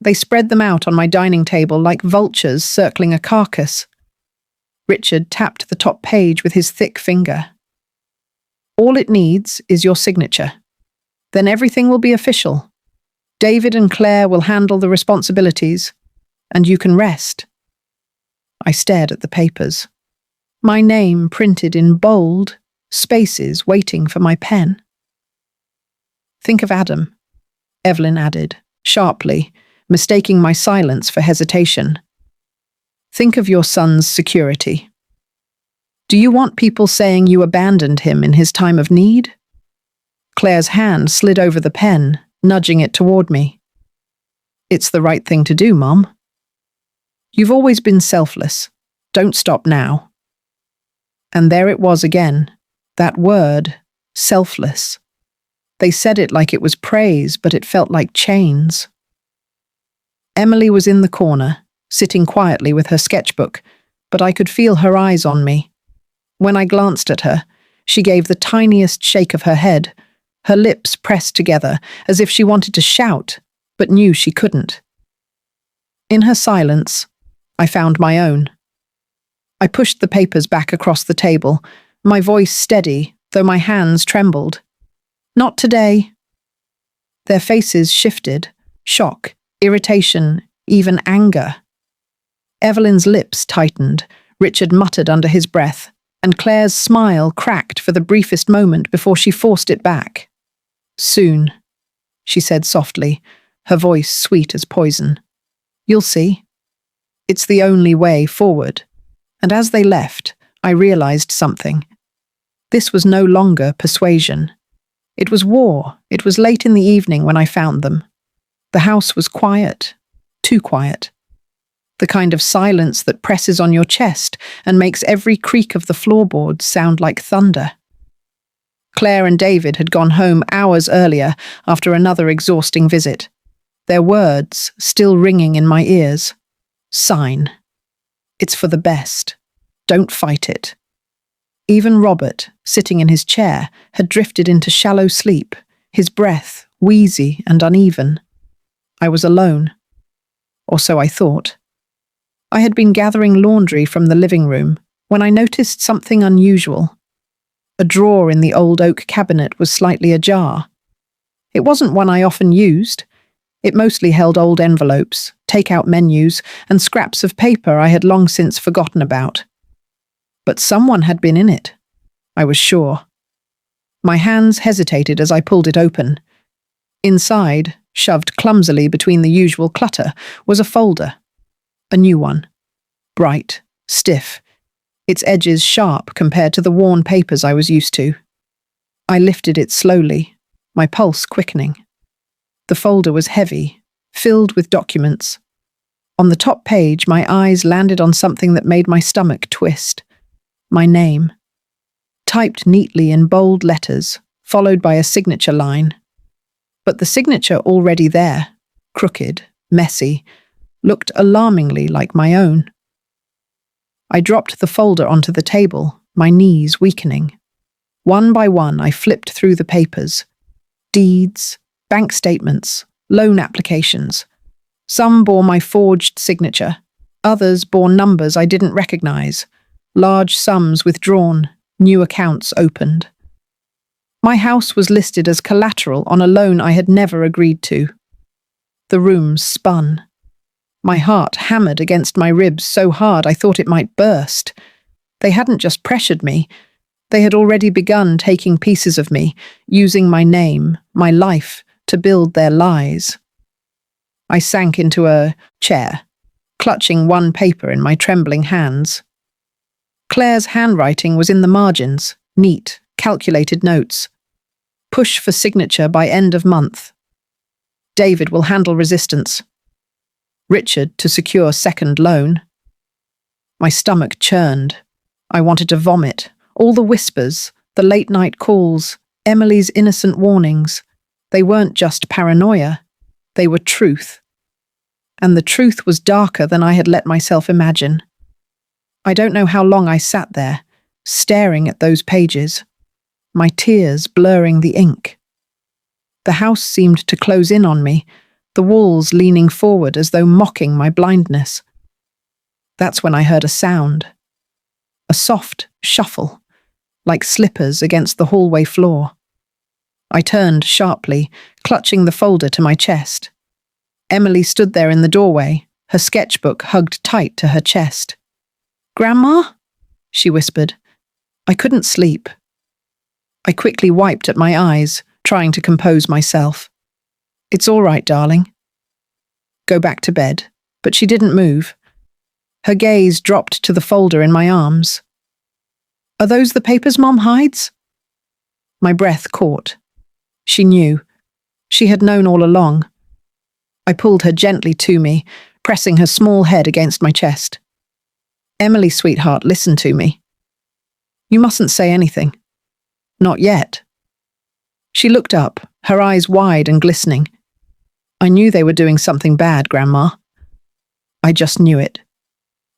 They spread them out on my dining table like vultures circling a carcass. Richard tapped the top page with his thick finger. "All it needs is your signature. Then everything will be official. David and Claire will handle the responsibilities, and you can rest." I stared at the papers. My name printed in bold, spaces waiting for my pen. "Think of Adam," Evelyn added, sharply, mistaking my silence for hesitation. "Think of your son's security. Do you want people saying you abandoned him in his time of need?" Claire's hand slid over the pen, nudging it toward me. "It's the right thing to do, Mom. You've always been selfless. Don't stop now." And there it was again, that word, selfless. They said it like it was praise, but it felt like chains. Emily was in the corner, sitting quietly with her sketchbook, but I could feel her eyes on me. When I glanced at her, she gave the tiniest shake of her head, her lips pressed together as if she wanted to shout, but knew she couldn't. In her silence, I found my own. I pushed the papers back across the table, my voice steady, though my hands trembled. "Not today." Their faces shifted, shock, irritation, even anger. Evelyn's lips tightened, Richard muttered under his breath, and Claire's smile cracked for the briefest moment before she forced it back. "Soon," she said softly, her voice sweet as poison. "You'll see." It's the only way forward. And as they left, I realized something. This was no longer persuasion. It was war. It was late in the evening when I found them. The house was quiet, too quiet. The kind of silence that presses on your chest and makes every creak of the floorboards sound like thunder. Claire and David had gone home hours earlier after another exhausting visit, their words still ringing in my ears. Sign. It's for the best. Don't fight it. Even Robert, sitting in his chair, had drifted into shallow sleep, his breath wheezy and uneven. I was alone. Or so I thought. I had been gathering laundry from the living room when I noticed something unusual. A drawer in the old oak cabinet was slightly ajar. It wasn't one I often used. It mostly held old envelopes, take-out menus, and scraps of paper I had long since forgotten about. But someone had been in it, I was sure. My hands hesitated as I pulled it open. Inside, shoved clumsily between the usual clutter, was a folder. A new one. Bright, stiff, its edges sharp compared to the worn papers I was used to. I lifted it slowly, my pulse quickening. The folder was heavy, filled with documents. On the top page, my eyes landed on something that made my stomach twist. My name. Typed neatly in bold letters, followed by a signature line. But the signature already there, crooked, messy, looked alarmingly like my own. I dropped the folder onto the table, my knees weakening. One by one, I flipped through the papers. Deeds, bank statements, loan applications. Some bore my forged signature. Others bore numbers I didn't recognize. Large sums withdrawn, new accounts opened. My house was listed as collateral on a loan I had never agreed to. The room spun. My heart hammered against my ribs so hard I thought it might burst. They hadn't just pressured me. They had already begun taking pieces of me, using my name, my life, to build their lies. I sank into a chair, clutching one paper in my trembling hands. Claire's handwriting was in the margins, neat, calculated notes. Push for signature by end of month. David will handle resistance. Richard to secure second loan. My stomach churned. I wanted to vomit. All the whispers, the late-night calls, Emily's innocent warnings. They weren't just paranoia. They were truth. And the truth was darker than I had let myself imagine. I don't know how long I sat there, staring at those pages, my tears blurring the ink. The house seemed to close in on me, the walls leaning forward as though mocking my blindness. That's when I heard a sound. A soft shuffle, like slippers against the hallway floor. I turned sharply, clutching the folder to my chest. Emily stood there in the doorway, her sketchbook hugged tight to her chest. "Grandma?" she whispered. I couldn't sleep. I quickly wiped at my eyes, trying to compose myself. "It's all right, darling." Go back to bed, but she didn't move. Her gaze dropped to the folder in my arms. "Are those the papers Mom hides?" My breath caught. She knew. She had known all along. I pulled her gently to me, pressing her small head against my chest. "Emily, sweetheart, listen to me. You mustn't say anything. Not yet." She looked up, her eyes wide and glistening. "I knew they were doing something bad, Grandma. I just knew it."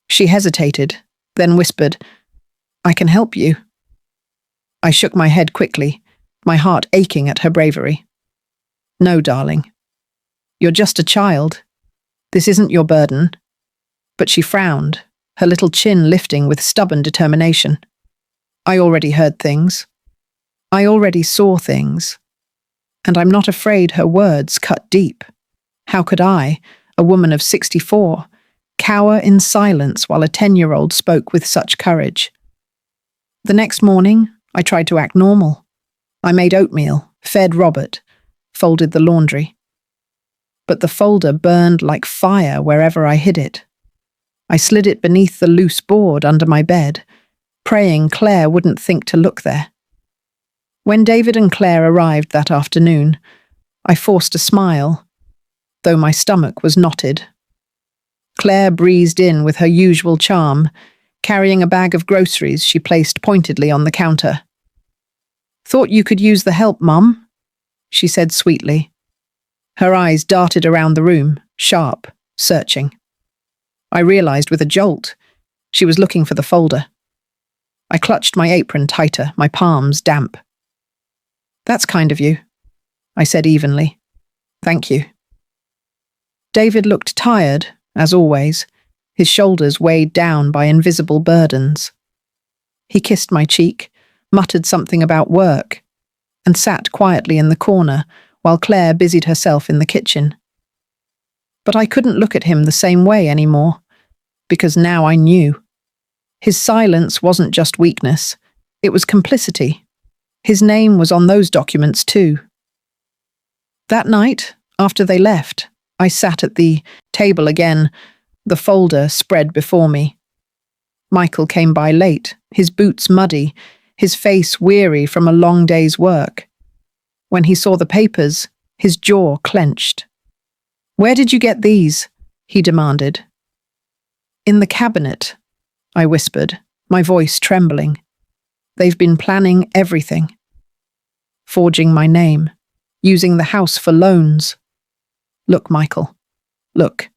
She hesitated, then whispered, "I can help you." I shook my head quickly, my heart aching at her bravery. "No, darling. You're just a child. This isn't your burden." But she frowned, her little chin lifting with stubborn determination. "I already heard things. I already saw things. And I'm not afraid her words cut deep. How could I, a woman of 64, cower in silence while a 10-year-old spoke with such courage? The next morning, I tried to act normal. I made oatmeal, fed Robert, folded the laundry. But the folder burned like fire wherever I hid it. I slid it beneath the loose board under my bed, praying Claire wouldn't think to look there. When David and Claire arrived that afternoon, I forced a smile, though my stomach was knotted. Claire breezed in with her usual charm, carrying a bag of groceries she placed pointedly on the counter. "Thought you could use the help, Mum," she said sweetly. Her eyes darted around the room, sharp, searching. I realized with a jolt she was looking for the folder. I clutched my apron tighter, my palms damp. "That's kind of you," I said evenly. "Thank you." David looked tired, as always, his shoulders weighed down by invisible burdens. He kissed my cheek, muttered something about work, and sat quietly in the corner while Claire busied herself in the kitchen. But I couldn't look at him the same way anymore, because now I knew. His silence wasn't just weakness, it was complicity. His name was on those documents too. That night, after they left, I sat at the table again, the folder spread before me. Michael came by late, his boots muddy, his face weary from a long day's work. When he saw the papers, his jaw clenched. "Where did you get these?" he demanded. "In the cabinet," I whispered, my voice trembling. "They've been planning everything. Forging my name, using the house for loans. Look, Michael, look."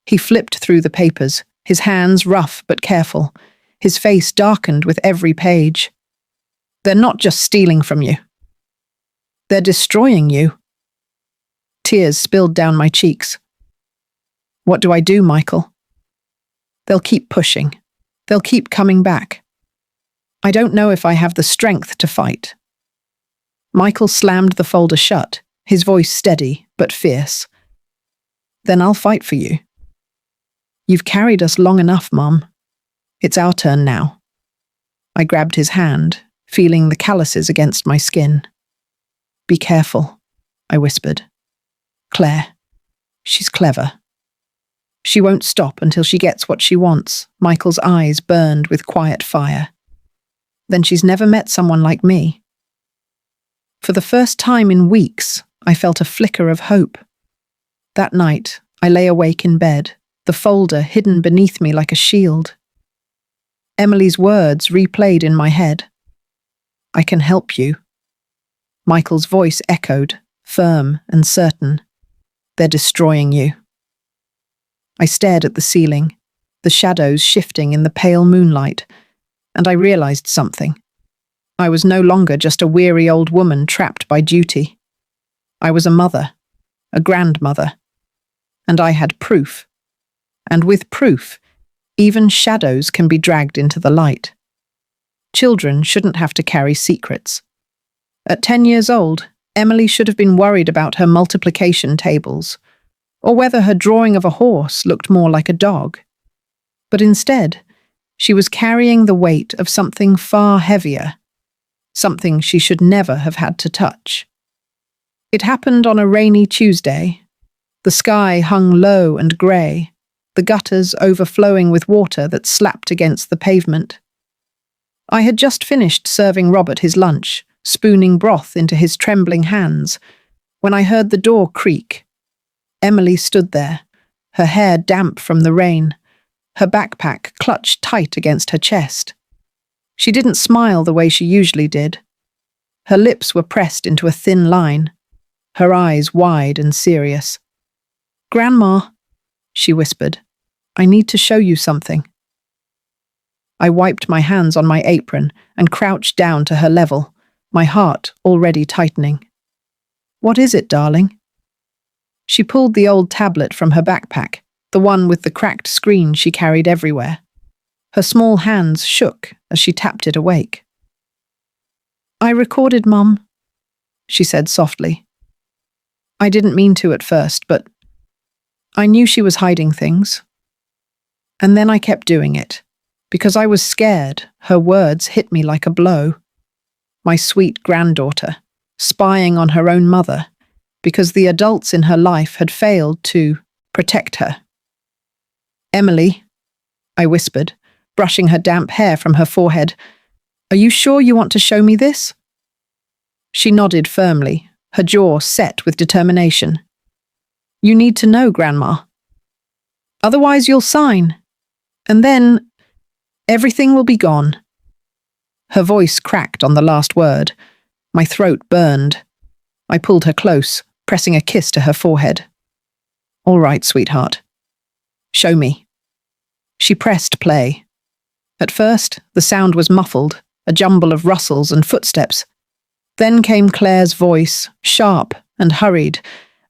He flipped through the papers, his hands rough but careful, his face darkened with every page. "They're not just stealing from you. They're destroying you." Tears spilled down my cheeks. "What do I do, Michael?" "They'll keep pushing. They'll keep coming back. I don't know if I have the strength to fight." Michael slammed the folder shut, his voice steady but fierce. "Then I'll fight for you. You've carried us long enough, Mum. It's our turn now." I grabbed his hand, feeling the calluses against my skin. "Be careful," I whispered. "Claire, she's clever. She won't stop until she gets what she wants." Michael's eyes burned with quiet fire. "Then she's never met someone like me." For the first time in weeks, I felt a flicker of hope. That night, I lay awake in bed, the folder hidden beneath me like a shield. Emily's words replayed in my head. "I can help you." Michael's voice echoed, firm and certain. "They're destroying you." I stared at the ceiling, the shadows shifting in the pale moonlight, and I realized something. I was no longer just a weary old woman trapped by duty. I was a mother, a grandmother, and I had proof. And with proof, even shadows can be dragged into the light. Children shouldn't have to carry secrets. At 10 years old, Emily should have been worried about her multiplication tables, or whether her drawing of a horse looked more like a dog. But instead, she was carrying the weight of something far heavier, something she should never have had to touch. It happened on a rainy Tuesday. The sky hung low and grey, the gutters overflowing with water that slapped against the pavement. I had just finished serving Robert his lunch, spooning broth into his trembling hands, when I heard the door creak. Emily stood there, her hair damp from the rain, her backpack clutched tight against her chest. She didn't smile the way she usually did. Her lips were pressed into a thin line, her eyes wide and serious. "Grandma," she whispered, "I need to show you something." I wiped my hands on my apron and crouched down to her level, my heart already tightening. "What is it, darling?" She pulled the old tablet from her backpack, the one with the cracked screen she carried everywhere. Her small hands shook as she tapped it awake. "I recorded, Mum," she said softly. I didn't mean to at first, but I knew she was hiding things. And then I kept doing it, because I was scared her words hit me like a blow. My sweet granddaughter, spying on her own mother, because the adults in her life had failed to protect her. "Emily," I whispered, brushing her damp hair from her forehead. Are you sure you want to show me this? She nodded firmly, her jaw set with determination. You need to know, Grandma. Otherwise you'll sign. And then everything will be gone. Her voice cracked on the last word. My throat burned. I pulled her close, pressing a kiss to her forehead. All right, sweetheart. Show me. She pressed play. At first, the sound was muffled, a jumble of rustles and footsteps. Then came Claire's voice, sharp and hurried,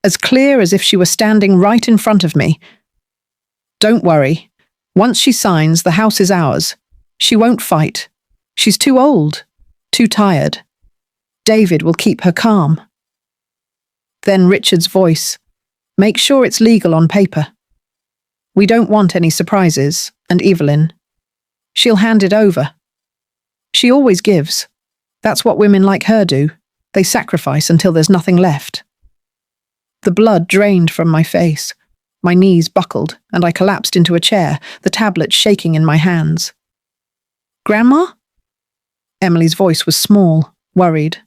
as clear as if she were standing right in front of me. Don't worry. Once she signs, the house is ours. She won't fight. She's too old, too tired. David will keep her calm. Then Richard's voice. Make sure it's legal on paper. We don't want any surprises, and Evelyn. She'll hand it over. She always gives. That's what women like her do. They sacrifice until there's nothing left. The blood drained from my face. My knees buckled, and I collapsed into a chair, the tablet shaking in my hands. Grandma? Emily's voice was small, worried.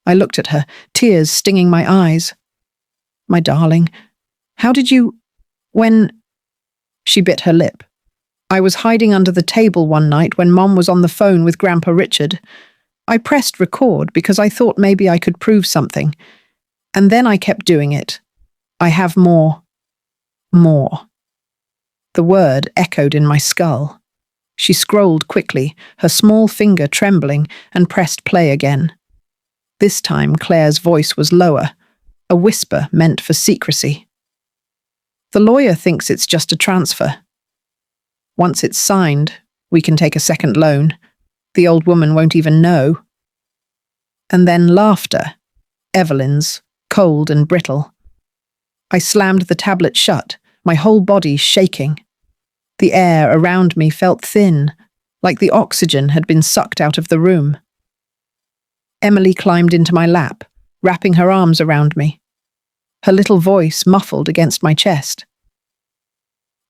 I looked at her, tears stinging my eyes. My darling, how did you... when... She bit her lip. I was hiding under the table one night when Mom was on the phone with Grandpa Richard. I pressed record because I thought maybe I could prove something. And then I kept doing it. I have more. More. The word echoed in my skull. She scrolled quickly, her small finger trembling, and pressed play again. This time Claire's voice was lower, a whisper meant for secrecy. The lawyer thinks it's just a transfer. Once it's signed, we can take a second loan. The old woman won't even know. And then laughter, Evelyn's, cold and brittle. I slammed the tablet shut, my whole body shaking. The air around me felt thin, like the oxygen had been sucked out of the room. Emily climbed into my lap, wrapping her arms around me. Her little voice muffled against my chest.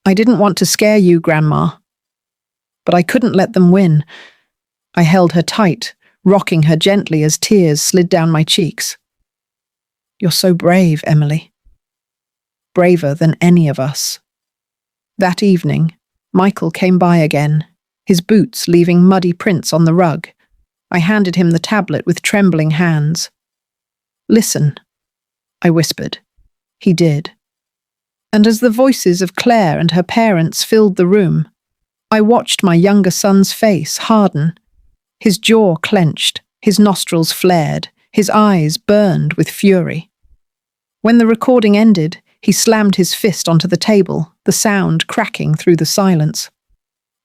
I didn't want to scare you, Grandma. But I couldn't let them win. I held her tight, rocking her gently as tears slid down my cheeks. You're so brave, Emily. Braver than any of us. That evening, Michael came by again, his boots leaving muddy prints on the rug. I handed him the tablet with trembling hands. Listen, I whispered. He did. And as the voices of Claire and her parents filled the room, I watched my younger son's face harden. His jaw clenched, his nostrils flared, his eyes burned with fury. When the recording ended, he slammed his fist onto the table, the sound cracking through the silence.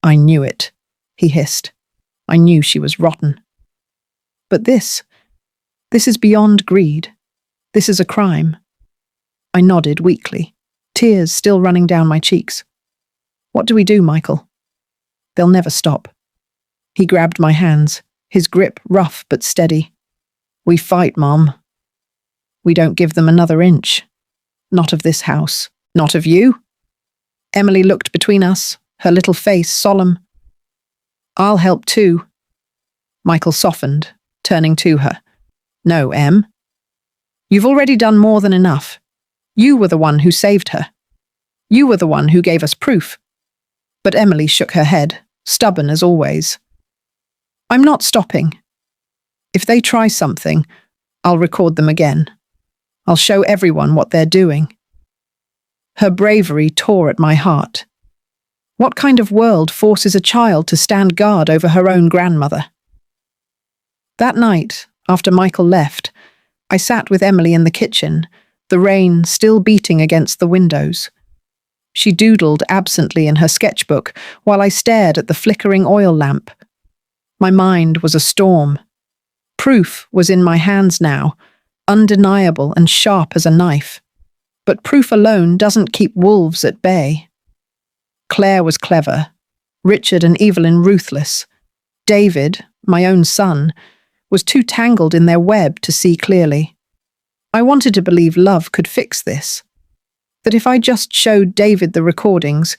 I knew it, he hissed. I knew she was rotten. But this is beyond greed. This is a crime. I nodded weakly, tears still running down my cheeks. What do we do, Michael? They'll never stop. He grabbed my hands, his grip rough but steady. We fight, Mom. We don't give them another inch. Not of this house. Not of you. Emily looked between us, her little face solemn. I'll help too. Michael softened, turning to her. No, Em. You've already done more than enough. You were the one who saved her. You were the one who gave us proof. But Emily shook her head, stubborn as always. I'm not stopping. If they try something, I'll record them again. I'll show everyone what they're doing. Her bravery tore at my heart. What kind of world forces a child to stand guard over her own grandmother? That night, after Michael left, I sat with Emily in the kitchen, the rain still beating against the windows. She doodled absently in her sketchbook while I stared at the flickering oil lamp. My mind was a storm. Proof was in my hands now, undeniable and sharp as a knife. But proof alone doesn't keep wolves at bay. Claire was clever, Richard and Evelyn ruthless. David, my own son, was too tangled in their web to see clearly. I wanted to believe love could fix this. That if I just showed David the recordings,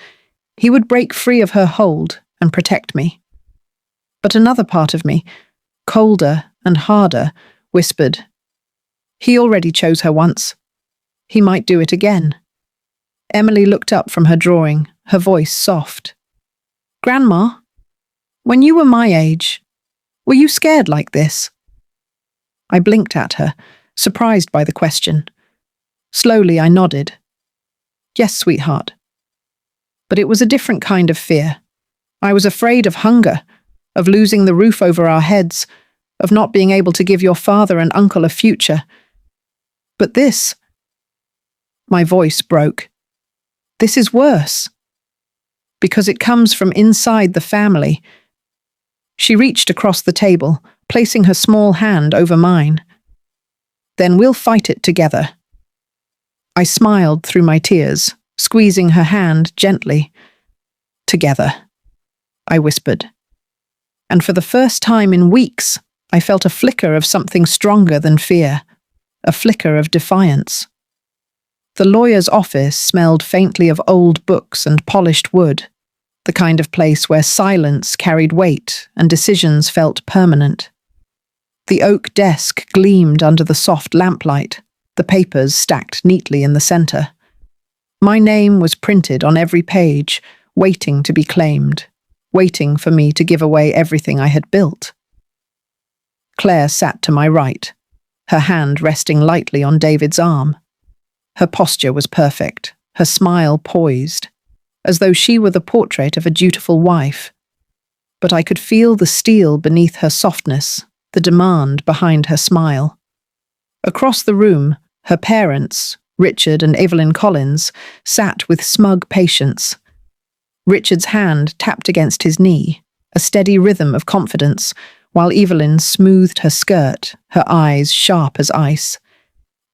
He would break free of her hold and protect me. But another part of me, colder and harder, whispered, he already chose her once. He might do it again. Emily looked up from her drawing, her voice soft. Grandma, when you were my age, were you scared like this? I blinked at her, surprised by the question. Slowly I nodded. Yes, sweetheart. But it was a different kind of fear. I was afraid of hunger, of losing the roof over our heads, of not being able to give your father and uncle a future. But this... My voice broke. This is worse. Because it comes from inside the family. She reached across the table, placing her small hand over mine. Then we'll fight it together. I smiled through my tears, squeezing her hand gently. Together, I whispered. And for the first time in weeks, I felt a flicker of something stronger than fear, a flicker of defiance. The lawyer's office smelled faintly of old books and polished wood, the kind of place where silence carried weight and decisions felt permanent. The oak desk gleamed under the soft lamplight, the papers stacked neatly in the center. My name was printed on every page, waiting to be claimed, waiting for me to give away everything I had built. Claire sat to my right, her hand resting lightly on David's arm. Her posture was perfect, her smile poised, as though she were the portrait of a dutiful wife. But I could feel the steel beneath her softness, the demand behind her smile. Across the room, her parents, Richard and Evelyn Collins, sat with smug patience. Richard's hand tapped against his knee, a steady rhythm of confidence, while Evelyn smoothed her skirt, her eyes sharp as ice.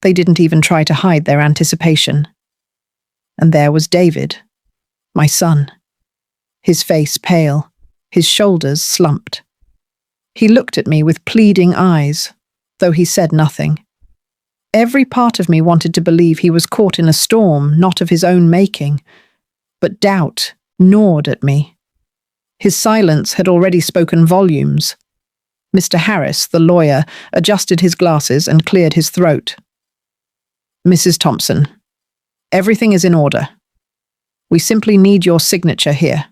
They didn't even try to hide their anticipation. And there was David, my son. His face pale, his shoulders slumped. He looked at me with pleading eyes, though he said nothing. Every part of me wanted to believe he was caught in a storm not of his own making, but doubt gnawed at me. His silence had already spoken volumes. Mr. Harris, the lawyer, adjusted his glasses and cleared his throat. Mrs. Thompson, everything is in order. We simply need your signature here.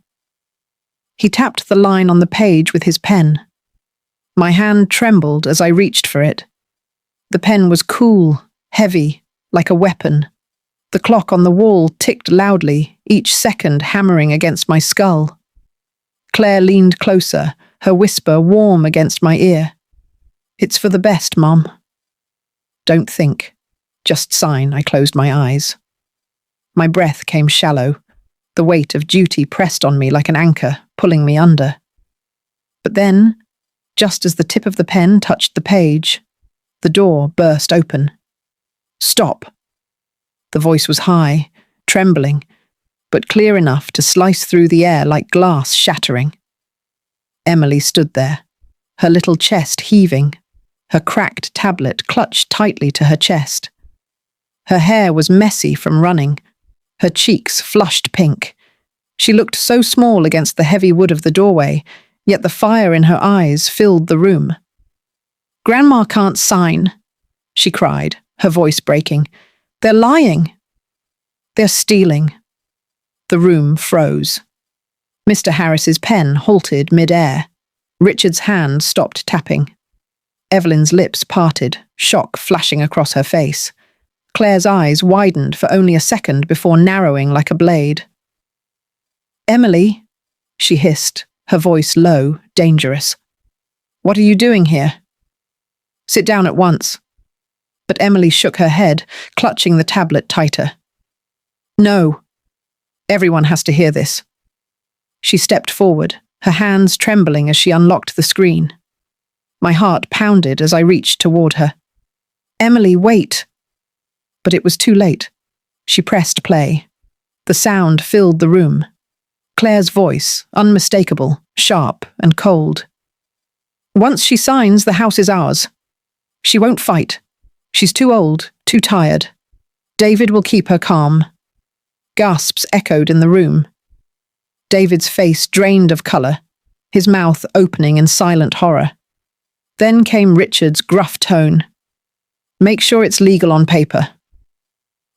He tapped the line on the page with his pen. My hand trembled as I reached for it. The pen was cool, heavy, like a weapon. The clock on the wall ticked loudly, each second hammering against my skull. Claire leaned closer, her whisper warm against my ear. It's for the best, Mom. Don't think. Just sign. I closed my eyes. My breath came shallow. The weight of duty pressed on me like an anchor, pulling me under. But then, just as the tip of the pen touched the page, the door burst open. Stop. The voice was high, trembling, but clear enough to slice through the air like glass shattering. Emily stood there, her little chest heaving, her cracked tablet clutched tightly to her chest. Her hair was messy from running, her cheeks flushed pink. She looked so small against the heavy wood of the doorway, yet the fire in her eyes filled the room. Grandma can't sign, she cried, her voice breaking. They're lying. They're stealing. The room froze. Mr. Harris's pen halted mid-air. Richard's hand stopped tapping. Evelyn's lips parted, shock flashing across her face. Claire's eyes widened for only a second before narrowing like a blade. Emily, she hissed, her voice low, dangerous. What are you doing here? Sit down at once. But Emily shook her head, clutching the tablet tighter. No. Everyone has to hear this. She stepped forward, her hands trembling as she unlocked the screen. My heart pounded as I reached toward her. Emily, wait. But it was too late. She pressed play. The sound filled the room. Claire's voice, unmistakable, sharp and cold. Once she signs, the house is ours. She won't fight. She's too old, too tired. David will keep her calm. Gasps echoed in the room. David's face drained of colour, his mouth opening in silent horror. Then came Richard's gruff tone. "Make sure it's legal on paper.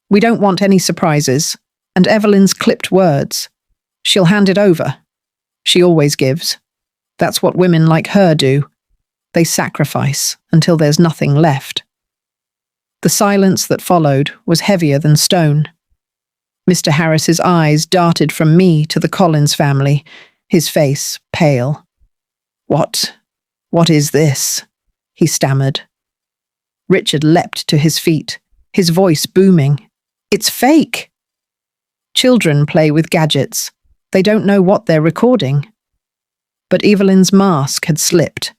We don't want any surprises." And Evelyn's clipped words. "She'll hand it over. She always gives. That's what women like her do. They sacrifice until there's nothing left." The silence that followed was heavier than stone. Mr. Harris's eyes darted from me to the Collins family, his face pale. What is this?" he stammered. Richard leapt to his feet, his voice booming. "It's fake!" Children play with gadgets. They don't know what they're recording. But Evelyn's mask had slipped.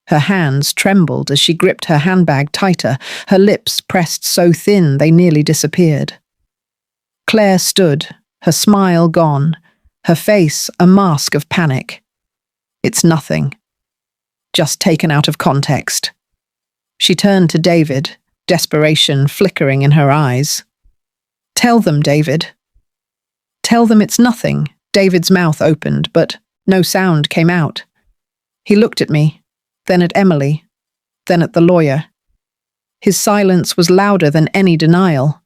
Her hands trembled as she gripped her handbag tighter, her lips pressed so thin they nearly disappeared. Claire stood, her smile gone, her face a mask of panic. "It's nothing. Just taken out of context." She turned to David, desperation flickering in her eyes. "Tell them, David." "Tell them it's nothing." David's mouth opened, but no sound came out. He looked at me, then at Emily, then at the lawyer. His silence was louder than any denial.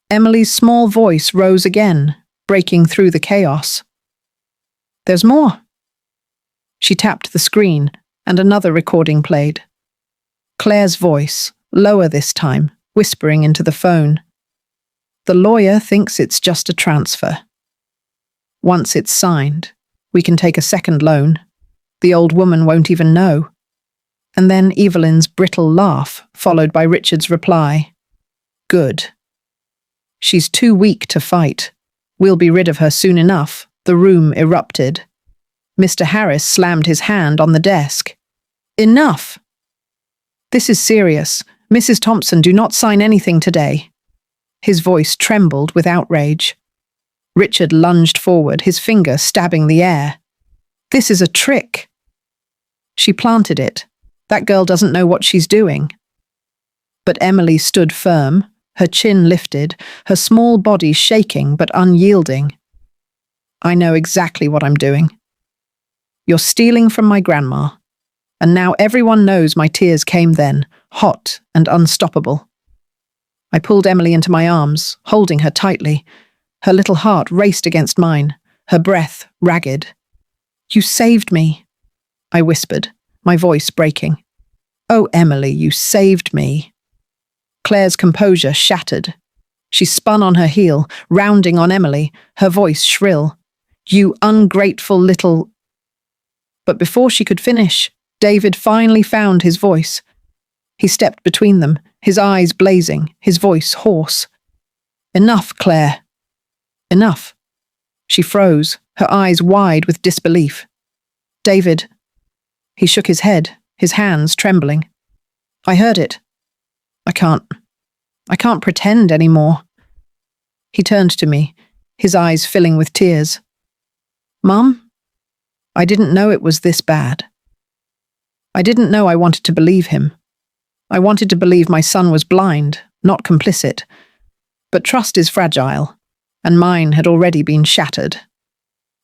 Emily's small voice rose again, breaking through the chaos. "There's more." She tapped the screen, and another recording played. Claire's voice, lower this time, whispering into the phone. "The lawyer thinks it's just a transfer. Once it's signed, we can take a second loan. The old woman won't even know." And then Evelyn's brittle laugh, followed by Richard's reply. "Good. She's too weak to fight. We'll be rid of her soon enough." The room erupted. Mr. Harris slammed his hand on the desk. "Enough! This is serious. Mrs. Thompson, do not sign anything today." His voice trembled with outrage. Richard lunged forward, his finger stabbing the air. "This is a trick." "She planted it. That girl doesn't know what she's doing." But Emily stood firm, her chin lifted, her small body shaking but unyielding. "I know exactly what I'm doing. You're stealing from my grandma. And now everyone knows my tears came then, hot and unstoppable." I pulled Emily into my arms, holding her tightly. Her little heart raced against mine, her breath ragged. "You saved me," I whispered, my voice breaking. "Oh, Emily, you saved me." Claire's composure shattered. She spun on her heel, rounding on Emily, her voice shrill. "You ungrateful little—" But before she could finish, David finally found his voice. He stepped between them, his eyes blazing, his voice hoarse. "Enough, Claire. Enough." She froze, her eyes wide with disbelief. "David." He shook his head, his hands trembling. "I heard it. I can't pretend anymore." He turned to me, his eyes filling with tears. "Mum, I didn't know it was this bad. I didn't know I wanted to believe him. I wanted to believe my son was blind, not complicit. But trust is fragile, and mine had already been shattered."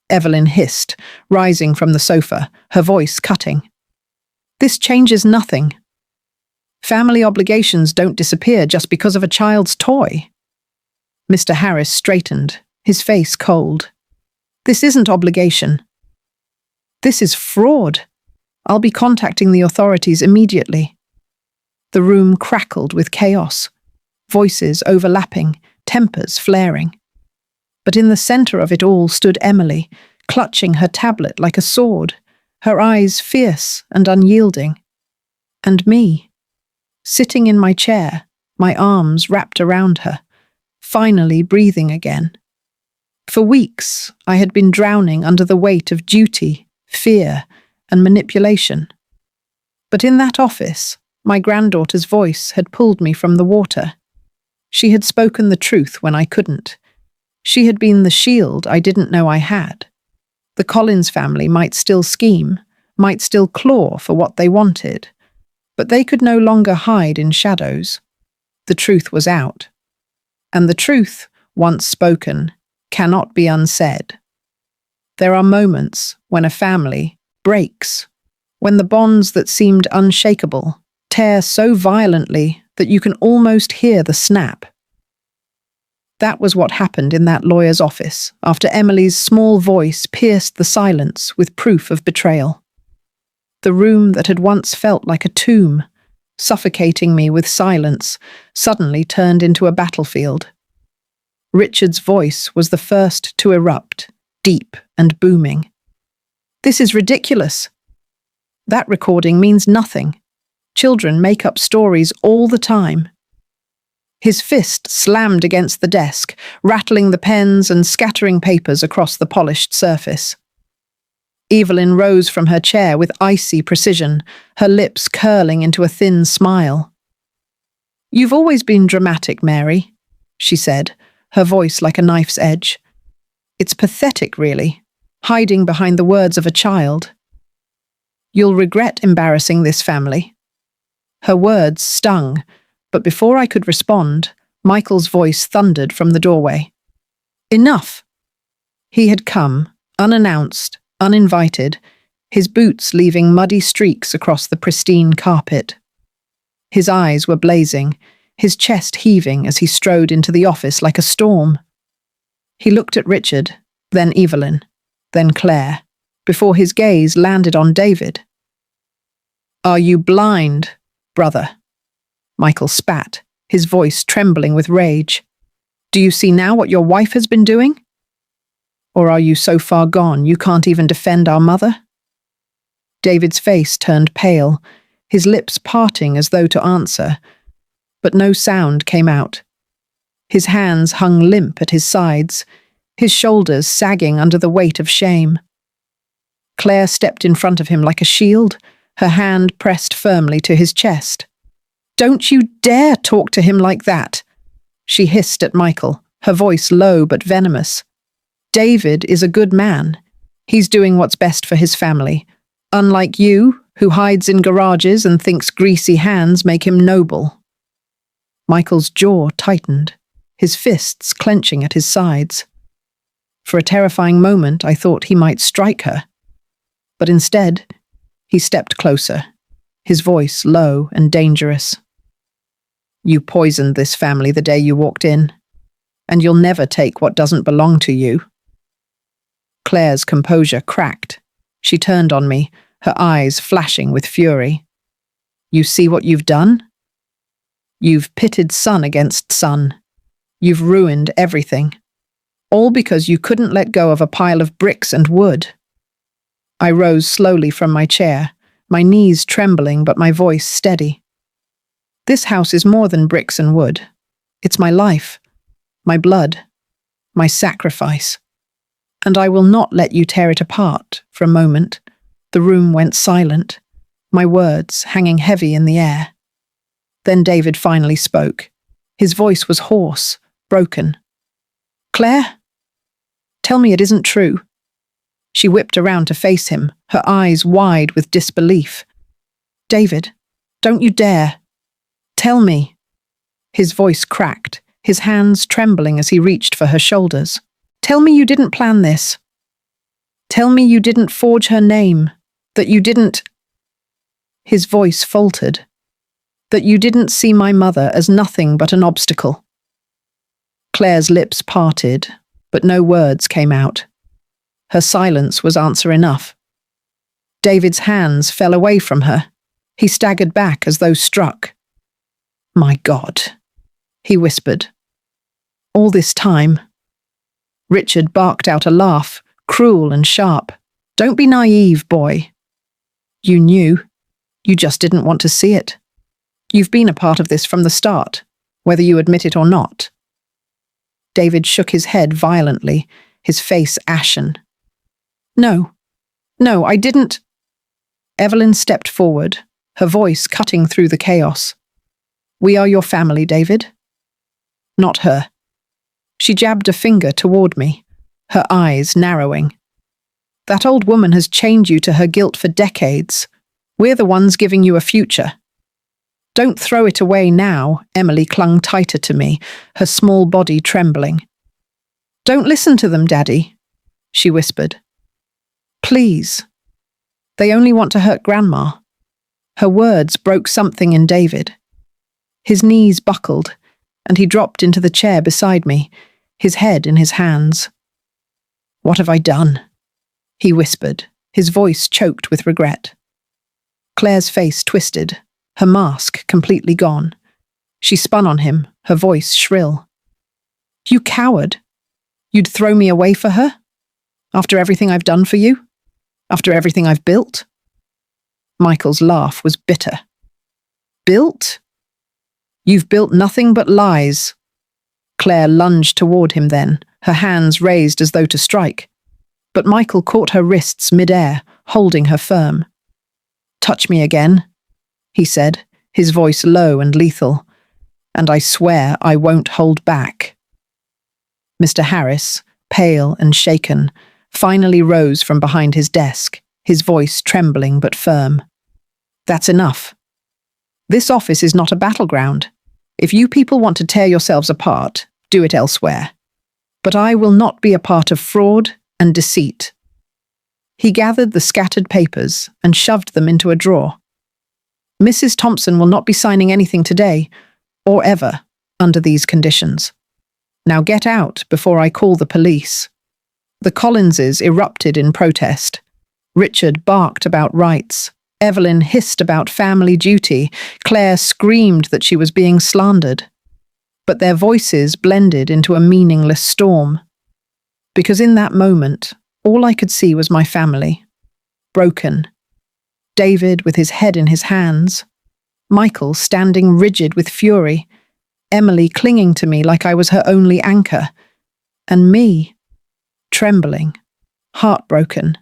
Evelyn hissed, rising from the sofa, her voice cutting. "This changes nothing. Family obligations don't disappear just because of a child's toy." Mr. Harris straightened, his face cold. "This isn't obligation. This is fraud. I'll be contacting the authorities immediately." The room crackled with chaos, voices overlapping, tempers flaring. But in the center of it all stood Emily, clutching her tablet like a sword, her eyes fierce and unyielding. And me, sitting in my chair, my arms wrapped around her, finally breathing again. For weeks, I had been drowning under the weight of duty, fear, and manipulation. But in that office, my granddaughter's voice had pulled me from the water. She had spoken the truth when I couldn't. She had been the shield I didn't know I had. The Collins family might still scheme, might still claw for what they wanted, but they could no longer hide in shadows. The truth was out. And the truth, once spoken, cannot be unsaid. There are moments when a family breaks, when the bonds that seemed unshakable tear so violently that you can almost hear the snap. That was what happened in that lawyer's office after Emily's small voice pierced the silence with proof of betrayal. The room that had once felt like a tomb, suffocating me with silence, suddenly turned into a battlefield. Richard's voice was the first to erupt, deep and booming. "This is ridiculous. That recording means nothing. Children make up stories all the time." His fist slammed against the desk, rattling the pens and scattering papers across the polished surface. Evelyn rose from her chair with icy precision, her lips curling into a thin smile. "You've always been dramatic, Mary," she said, her voice like a knife's edge. "It's pathetic, really, hiding behind the words of a child. You'll regret embarrassing this family." Her words stung, but before I could respond, Michael's voice thundered from the doorway. "Enough!" He had come, unannounced, uninvited, his boots leaving muddy streaks across the pristine carpet. His eyes were blazing, his chest heaving as he strode into the office like a storm. He looked at Richard, then Evelyn, then Claire, before his gaze landed on David. "Are you blind, brother?" Michael spat, his voice trembling with rage. "Do you see now what your wife has been doing? Or are you so far gone you can't even defend our mother?" David's face turned pale, his lips parting as though to answer, but no sound came out. His hands hung limp at his sides, his shoulders sagging under the weight of shame. Claire stepped in front of him like a shield, her hand pressed firmly to his chest. "Don't you dare talk to him like that!" she hissed at Michael, her voice low but venomous. "David is a good man. He's doing what's best for his family. Unlike you, who hides in garages and thinks greasy hands make him noble." Michael's jaw tightened, his fists clenching at his sides. For a terrifying moment, I thought he might strike her. But instead, he stepped closer, his voice low and dangerous. "You poisoned this family the day you walked in, and you'll never take what doesn't belong to you." Claire's composure cracked. She turned on me, her eyes flashing with fury. "You see what you've done? You've pitted son against son. You've ruined everything. All because you couldn't let go of a pile of bricks and wood." I rose slowly from my chair, my knees trembling but my voice steady. "This house is more than bricks and wood. It's my life, my blood, my sacrifice. And I will not let you tear it apart." For a moment, the room went silent, my words hanging heavy in the air. Then David finally spoke. His voice was hoarse, broken. "Claire? Tell me it isn't true." She whipped around to face him, her eyes wide with disbelief. "David, don't you dare. Tell me." His voice cracked, his hands trembling as he reached for her shoulders. "Tell me you didn't plan this. Tell me you didn't forge her name, that you didn't—" His voice faltered. "That you didn't see my mother as nothing but an obstacle." Claire's lips parted, but no words came out. Her silence was answer enough. David's hands fell away from her. He staggered back as though struck. "My God," he whispered. "All this time." Richard barked out a laugh, cruel and sharp. "Don't be naive, boy. You knew. You just didn't want to see it. You've been a part of this from the start, whether you admit it or not." David shook his head violently, his face ashen. No, I didn't." Evelyn stepped forward, her voice cutting through the chaos. "We are your family, David." Not her. She jabbed a finger toward me, her eyes narrowing. "That old woman has chained you to her guilt for decades. We're the ones giving you a future. Don't throw it away now." Emily clung tighter to me, her small body trembling. "Don't listen to them, Daddy," she whispered. Please. They only want to hurt Grandma. Her words broke something in David. His knees buckled, and he dropped into the chair beside me, his head in his hands. What have I done? He whispered, his voice choked with regret. Claire's face twisted, her mask completely gone. She spun on him, her voice shrill. You coward! You'd throw me away for her? After everything I've done for you? After everything I've built? Michael's laugh was bitter. Built? You've built nothing but lies. Claire lunged toward him then, her hands raised as though to strike. But Michael caught her wrists mid-air, holding her firm. Touch me again, he said, his voice low and lethal. And I swear I won't hold back. Mr. Harris, pale and shaken, finally rose from behind his desk, his voice trembling but firm. That's enough. This office is not a battleground. If you people want to tear yourselves apart, do it elsewhere. But I will not be a part of fraud and deceit. He gathered the scattered papers and shoved them into a drawer. Mrs. Thompson will not be signing anything today, or ever, under these conditions. Now get out before I call the police. The Collinses erupted in protest. Richard barked about rights. Evelyn hissed about family duty. Claire screamed that she was being slandered. But their voices blended into a meaningless storm. Because in that moment, all I could see was my family. Broken. David with his head in his hands. Michael standing rigid with fury. Emily clinging to me like I was her only anchor. And me, trembling, heartbroken,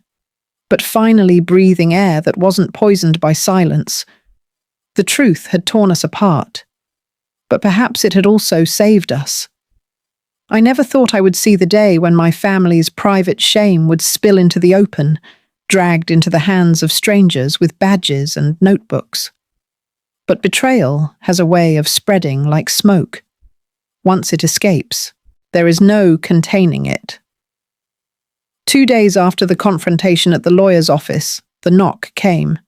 but finally breathing air that wasn't poisoned by silence. The truth had torn us apart, but perhaps it had also saved us. I never thought I would see the day when my family's private shame would spill into the open, dragged into the hands of strangers with badges and notebooks. But betrayal has a way of spreading like smoke. Once it escapes, there is no containing it. 2 days after the confrontation at the lawyer's office, the knock came.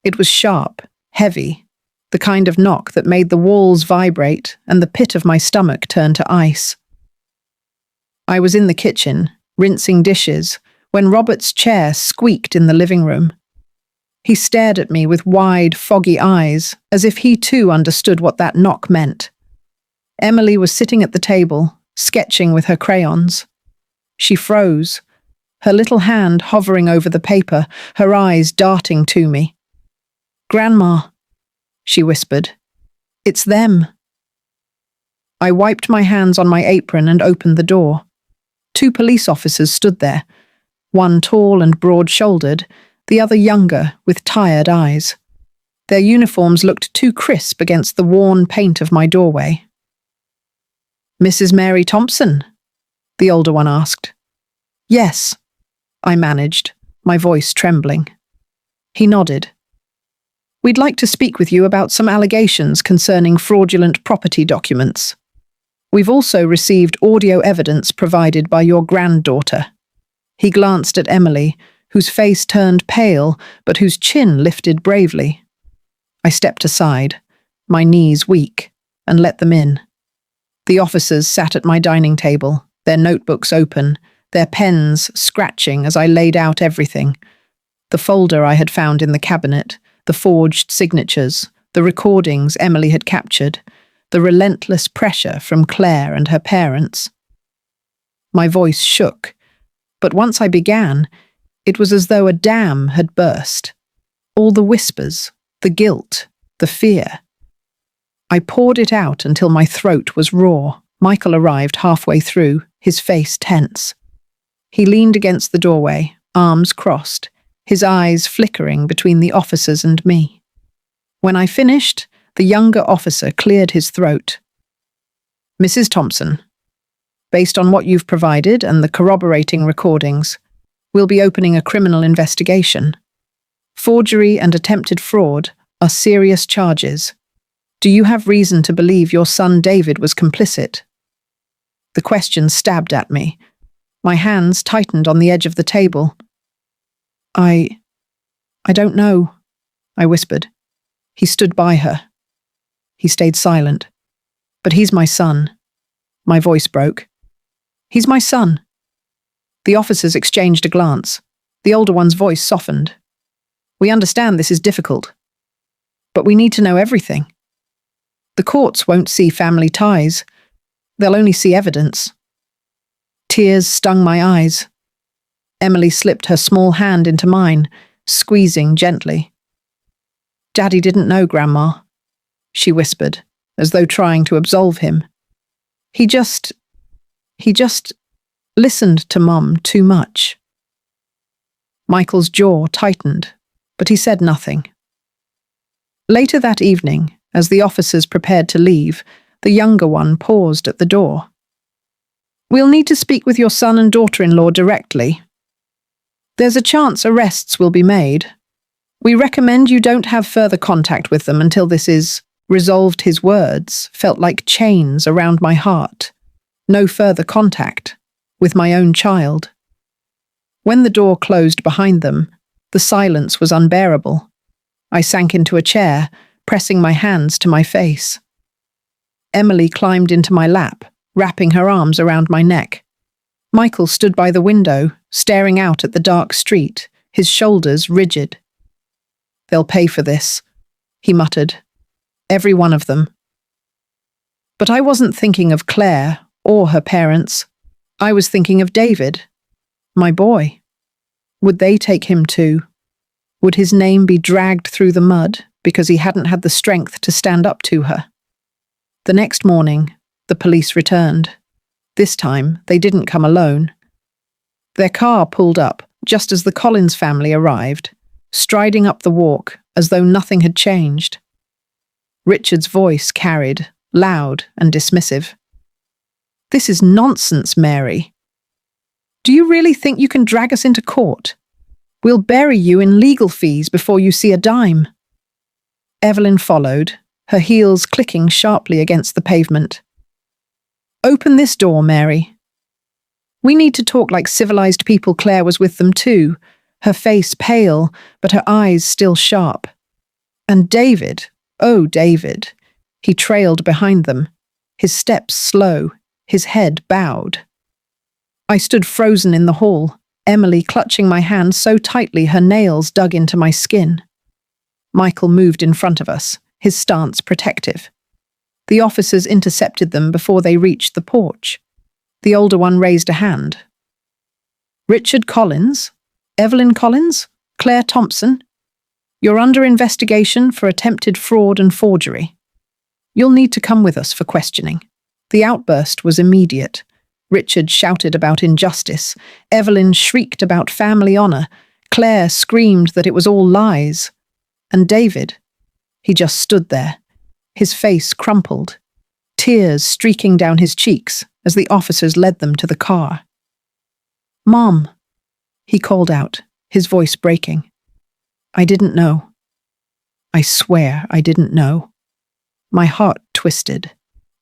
It was sharp, heavy, the kind of knock that made the walls vibrate and the pit of my stomach turn to ice. I was in the kitchen, rinsing dishes, when Robert's chair squeaked in the living room. He stared at me with wide, foggy eyes, as if he too understood what that knock meant. Emily was sitting at the table, sketching with her crayons. She froze, her little hand hovering over the paper, her eyes darting to me. "Grandma," she whispered. "It's them." I wiped my hands on my apron and opened the door. 2 police officers stood there, one tall and broad-shouldered, the other younger, with tired eyes. Their uniforms looked too crisp against the worn paint of my doorway. "Mrs. Mary Thompson?" the older one asked. "Yes," I managed, my voice trembling. He nodded. "We'd like to speak with you about some allegations concerning fraudulent property documents. We've also received audio evidence provided by your granddaughter." He glanced at Emily, whose face turned pale, but whose chin lifted bravely. I stepped aside, my knees weak, and let them in. The officers sat at my dining table, their notebooks open, their pens scratching as I laid out everything. The folder I had found in the cabinet, the forged signatures, the recordings Emily had captured, the relentless pressure from Claire and her parents. My voice shook, but once I began, it was as though a dam had burst. All the whispers, the guilt, the fear. I poured it out until my throat was raw. Michael arrived halfway through, his face tense. He leaned against the doorway, arms crossed, his eyes flickering between the officers and me. When I finished, the younger officer cleared his throat. "Mrs. Thompson, based on what you've provided and the corroborating recordings, we'll be opening a criminal investigation. Forgery and attempted fraud are serious charges. Do you have reason to believe your son David was complicit?" The question stabbed at me. My hands tightened on the edge of the table. I don't know, I whispered. He stood by her. He stayed silent. But he's my son. My voice broke. He's my son. The officers exchanged a glance. The older one's voice softened. We understand this is difficult. But we need to know everything. The courts won't see family ties. They'll only see evidence. Tears stung my eyes. Emily slipped her small hand into mine, squeezing gently. Daddy didn't know, Grandma, she whispered, as though trying to absolve him. He just listened to Mum too much. Michael's jaw tightened, but he said nothing. Later that evening, as the officers prepared to leave, the younger one paused at the door. We'll need to speak with your son and daughter-in-law directly. There's a chance arrests will be made. We recommend you don't have further contact with them until this is resolved. His words felt like chains around my heart. No further contact with my own child. When the door closed behind them, the silence was unbearable. I sank into a chair, pressing my hands to my face. Emily climbed into my lap, wrapping her arms around my neck. Michael stood by the window, staring out at the dark street, his shoulders rigid. They'll pay for this, he muttered. Every one of them. But I wasn't thinking of Claire or her parents. I was thinking of David, my boy. Would they take him too? Would his name be dragged through the mud because he hadn't had the strength to stand up to her? The next morning, the police returned. This time, they didn't come alone. Their car pulled up just as the Collins family arrived, striding up the walk as though nothing had changed. Richard's voice carried, loud and dismissive. This is nonsense, Mary. Do you really think you can drag us into court? We'll bury you in legal fees before you see a dime. Evelyn followed, her heels clicking sharply against the pavement. Open this door, Mary. We need to talk like civilized people. Claire was with them too, her face pale, but her eyes still sharp. And David, oh David, he trailed behind them, his steps slow, his head bowed. I stood frozen in the hall, Emily clutching my hand so tightly her nails dug into my skin. Michael moved in front of us, his stance protective. The officers intercepted them before they reached the porch. The older one raised a hand. Richard Collins? Evelyn Collins? Claire Thompson? You're under investigation for attempted fraud and forgery. You'll need to come with us for questioning. The outburst was immediate. Richard shouted about injustice. Evelyn shrieked about family honor. Claire screamed that it was all lies. And David, he just stood there, his face crumpled, tears streaking down his cheeks as the officers led them to the car. Mom, he called out, his voice breaking. I didn't know. I swear I didn't know. My heart twisted.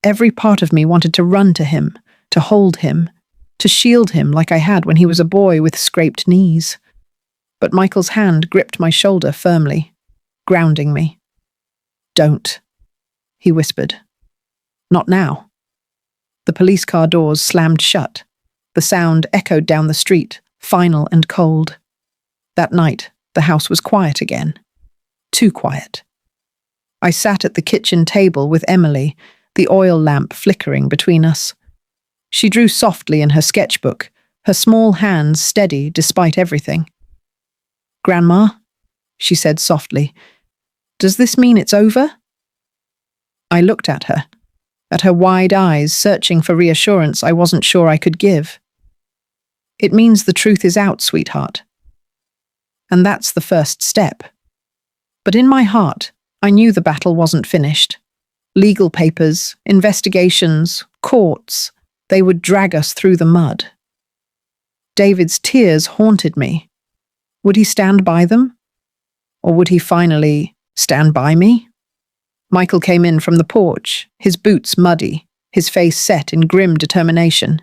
Every part of me wanted to run to him, to hold him, to shield him like I had when he was a boy with scraped knees. But Michael's hand gripped my shoulder firmly, grounding me. Don't, he whispered. Not now. The police car doors slammed shut. The sound echoed down the street, final and cold. That night, the house was quiet again. Too quiet. I sat at the kitchen table with Emily, the oil lamp flickering between us. She drew softly in her sketchbook, her small hands steady despite everything. Grandma, she said softly, does this mean it's over? I looked at her wide eyes searching for reassurance I wasn't sure I could give. It means the truth is out, sweetheart. And that's the first step. But in my heart, I knew the battle wasn't finished. Legal papers, investigations, courts, they would drag us through the mud. David's tears haunted me. Would he stand by them? Or would he finally stand by me? Michael came in from the porch, his boots muddy, his face set in grim determination.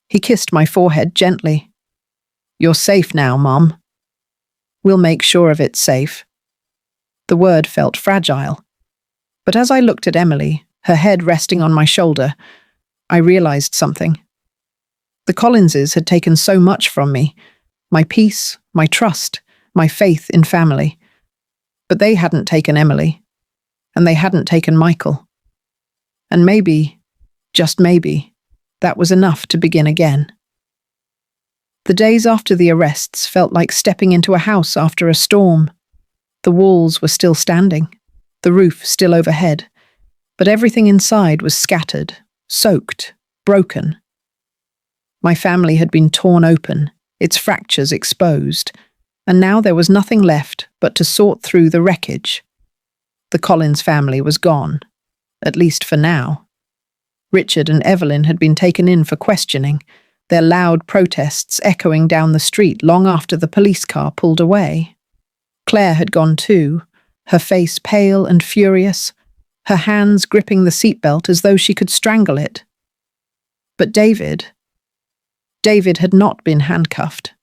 He kissed my forehead gently. You're safe now, Mom. We'll make sure of it safe. The word felt fragile, but as I looked at Emily, her head resting on my shoulder, I realized something. The Collinses had taken so much from me, my peace, my trust, my faith in family. But they hadn't taken Emily, and they hadn't taken Michael. And maybe, just maybe, that was enough to begin again. The days after the arrests felt like stepping into a house after a storm. The walls were still standing, the roof still overhead, but everything inside was scattered, soaked, broken. My family had been torn open, its fractures exposed, and now there was nothing left but to sort through the wreckage. The Collins family was gone, at least for now. Richard and Evelyn had been taken in for questioning, their loud protests echoing down the street long after the police car pulled away. Claire had gone too, her face pale and furious, her hands gripping the seatbelt as though she could strangle it. But David had not been handcuffed.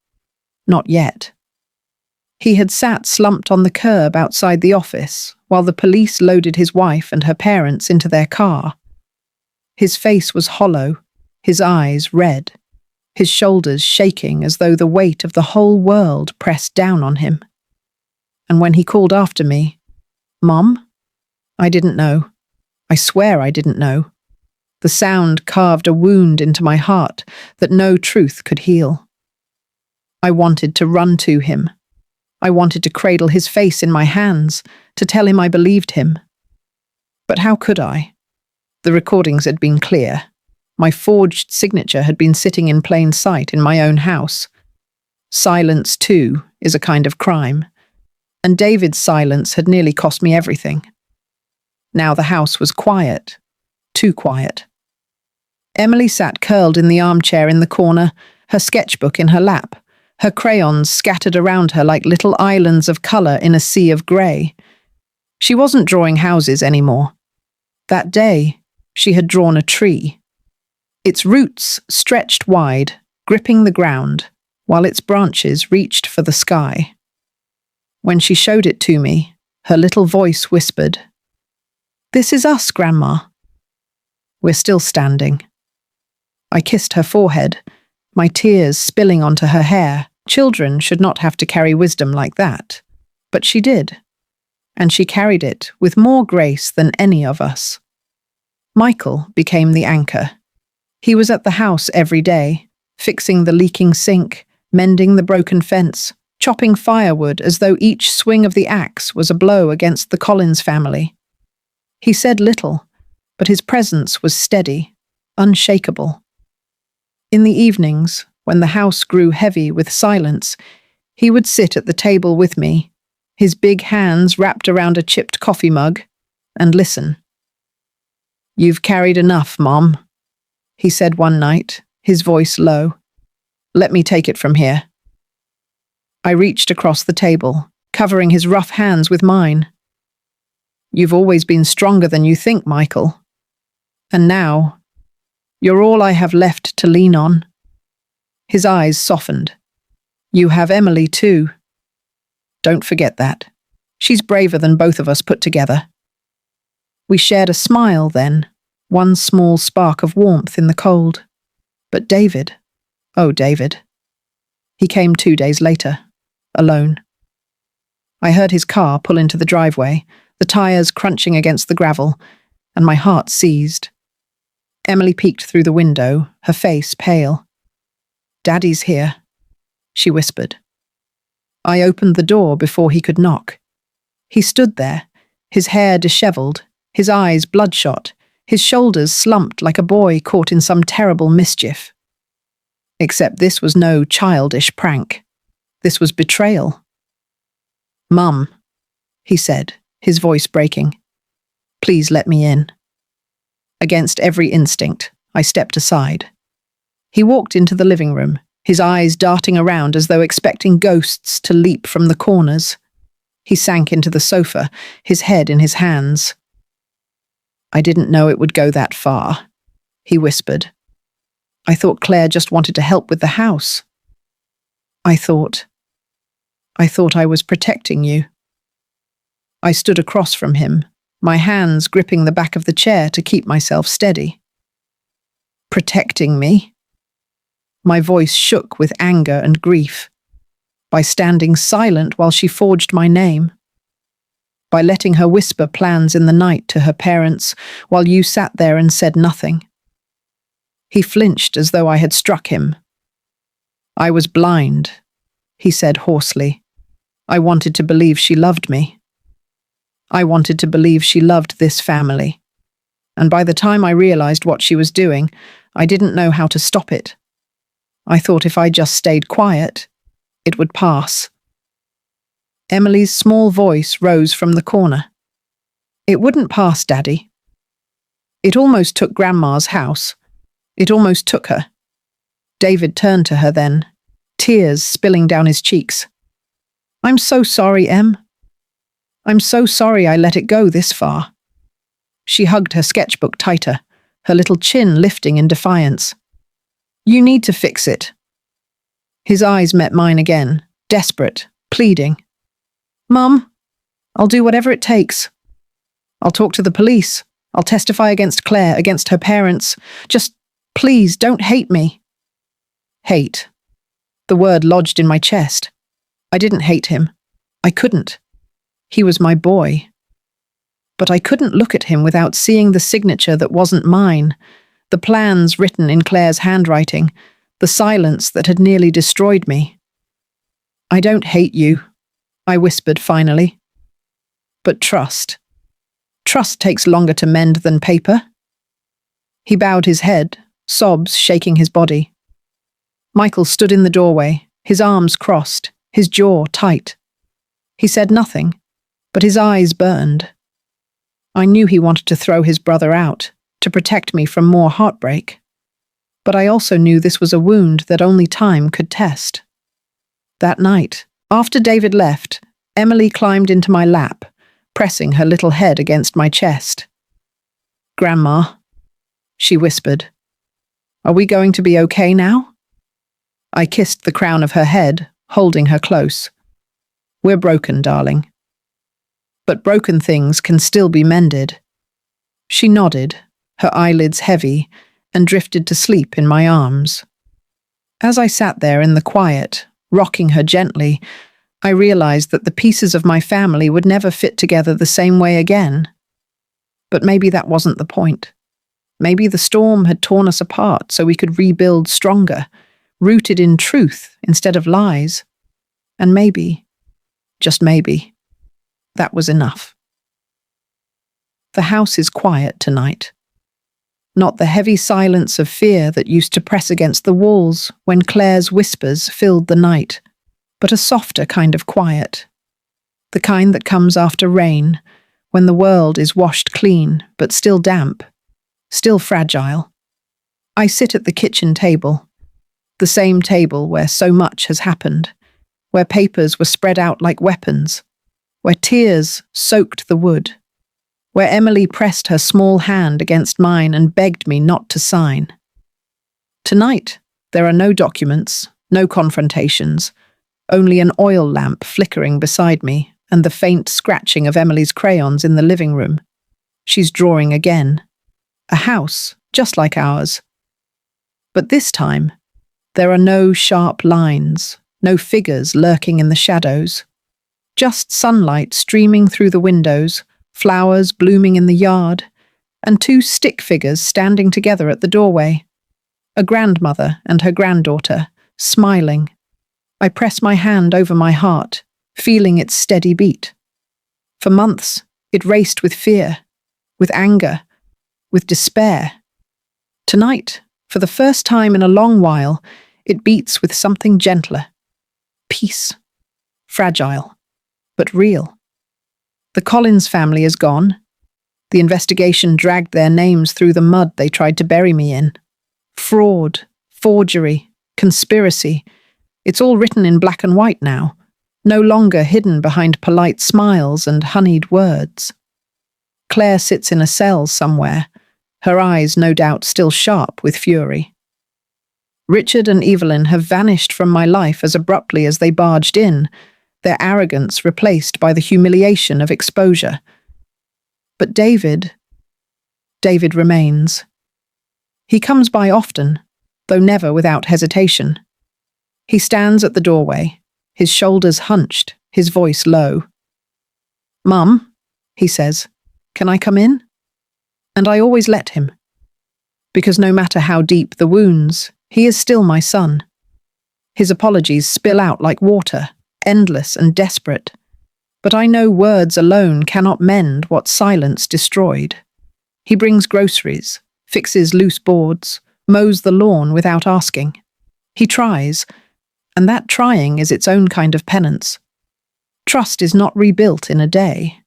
Not yet. He had sat slumped on the curb outside the office while the police loaded his wife and her parents into their car. His face was hollow, his eyes red, his shoulders shaking as though the weight of the whole world pressed down on him. And when he called after me, "Mom?" I didn't know. I swear I didn't know. The sound carved a wound into my heart that no truth could heal. I wanted to run to him. I wanted to cradle his face in my hands, to tell him I believed him. But how could I? The recordings had been clear. My forged signature had been sitting in plain sight in my own house. Silence, too, is a kind of crime. And David's silence had nearly cost me everything. Now the house was quiet. Too quiet. Emily sat curled in the armchair in the corner, her sketchbook in her lap, her crayons scattered around her like little islands of colour in a sea of grey. She wasn't drawing houses anymore. That day, she had drawn a tree. Its roots stretched wide, gripping the ground, while its branches reached for the sky. When she showed it to me, her little voice whispered, "This is us, Grandma." We're still standing. I kissed her forehead, my tears spilling onto her hair. Children should not have to carry wisdom like that. But she did. And she carried it with more grace than any of us. Michael became the anchor. He was at the house every day, fixing the leaking sink, mending the broken fence, chopping firewood as though each swing of the axe was a blow against the Collins family. He said little, but his presence was steady, unshakable. In the evenings, when the house grew heavy with silence, he would sit at the table with me, his big hands wrapped around a chipped coffee mug, and listen. "You've carried enough, Mom," he said one night, his voice low. "Let me take it from here." I reached across the table, covering his rough hands with mine. "You've always been stronger than you think, Michael. And now, you're all I have left to lean on." His eyes softened. "You have Emily too. Don't forget that. She's braver than both of us put together." We shared a smile then, one small spark of warmth in the cold. But David, oh David. He came 2 days later, alone. I heard his car pull into the driveway, the tires crunching against the gravel, and my heart seized. Emily peeked through the window, her face pale. "Daddy's here," she whispered. I opened the door before he could knock. He stood there, his hair dishevelled, his eyes bloodshot, his shoulders slumped like a boy caught in some terrible mischief. Except this was no childish prank. This was betrayal. "Mum," he said, his voice breaking. "Please let me in." Against every instinct, I stepped aside. He walked into the living room, his eyes darting around as though expecting ghosts to leap from the corners. He sank into the sofa, his head in his hands. "I didn't know it would go that far," he whispered. "I thought Claire just wanted to help with the house." I thought, I thought I was protecting you." I stood across from him, my hands gripping the back of the chair to keep myself steady. "Protecting me?" My voice shook with anger and grief. By standing silent while she forged my name. By letting her whisper plans in the night to her parents while you sat there and said nothing. He flinched as though I had struck him. "I was blind," he said hoarsely. "I wanted to believe she loved me. I wanted to believe she loved this family. And by the time I realized what she was doing, I didn't know how to stop it. I thought if I just stayed quiet, it would pass." Emily's small voice rose from the corner. "It wouldn't pass, Daddy. It almost took Grandma's house. It almost took her." David turned to her then, tears spilling down his cheeks. "I'm so sorry, Em. I'm so sorry I let it go this far." She hugged her sketchbook tighter, her little chin lifting in defiance. "You need to fix it." His eyes met mine again, desperate, pleading. "Mum, I'll do whatever it takes. I'll talk to the police. I'll testify against Claire, against her parents. Just, please, don't hate me." Hate. The word lodged in my chest. I didn't hate him. I couldn't. He was my boy. But I couldn't look at him without seeing the signature that wasn't mine, the plans written in Claire's handwriting, the silence that had nearly destroyed me. "I don't hate you," I whispered finally. "But trust. Trust takes longer to mend than paper." He bowed his head, sobs shaking his body. Michael stood in the doorway, his arms crossed, his jaw tight. He said nothing, but his eyes burned. I knew he wanted to throw his brother out, to protect me from more heartbreak. But I also knew this was a wound that only time could test. That night, after David left, Emily climbed into my lap, pressing her little head against my chest. "Grandma," she whispered, "are we going to be okay now?" I kissed the crown of her head, holding her close. "We're broken, darling. But broken things can still be mended." She nodded, her eyelids heavy, and drifted to sleep in my arms. As I sat there in the quiet, rocking her gently, I realized that the pieces of my family would never fit together the same way again. But maybe that wasn't the point. Maybe the storm had torn us apart so we could rebuild stronger, rooted in truth instead of lies. And maybe, just maybe, that was enough. The house is quiet tonight. Not the heavy silence of fear that used to press against the walls when Claire's whispers filled the night, but a softer kind of quiet. The kind that comes after rain, when the world is washed clean but still damp, still fragile. I sit at the kitchen table, the same table where so much has happened, where papers were spread out like weapons, where tears soaked the wood, where Emily pressed her small hand against mine and begged me not to sign. Tonight, there are no documents, no confrontations, only an oil lamp flickering beside me and the faint scratching of Emily's crayons in the living room. She's drawing again. A house, just like ours. But this time, there are no sharp lines, no figures lurking in the shadows. Just sunlight streaming through the windows, flowers blooming in the yard, and two stick figures standing together at the doorway. A grandmother and her granddaughter, smiling. I press my hand over my heart, feeling its steady beat. For months, it raced with fear, with anger, with despair. Tonight, for the first time in a long while, it beats with something gentler. Peace. Fragile, but real. The Collins family is gone. The investigation dragged their names through the mud they tried to bury me in. Fraud, forgery, conspiracy. It's all written in black and white now, no longer hidden behind polite smiles and honeyed words. Claire sits in a cell somewhere, her eyes no doubt still sharp with fury. Richard and Evelyn have vanished from my life as abruptly as they barged in, their arrogance replaced by the humiliation of exposure. But David remains. He comes by often, though never without hesitation. He stands at the doorway, his shoulders hunched, his voice low. "Mum," he says, "can I come in?" And I always let him. Because no matter how deep the wounds, he is still my son. His apologies spill out like water, endless and desperate. But I know words alone cannot mend what silence destroyed. He brings groceries, fixes loose boards, mows the lawn without asking. He tries, and that trying is its own kind of penance. Trust is not rebuilt in a day.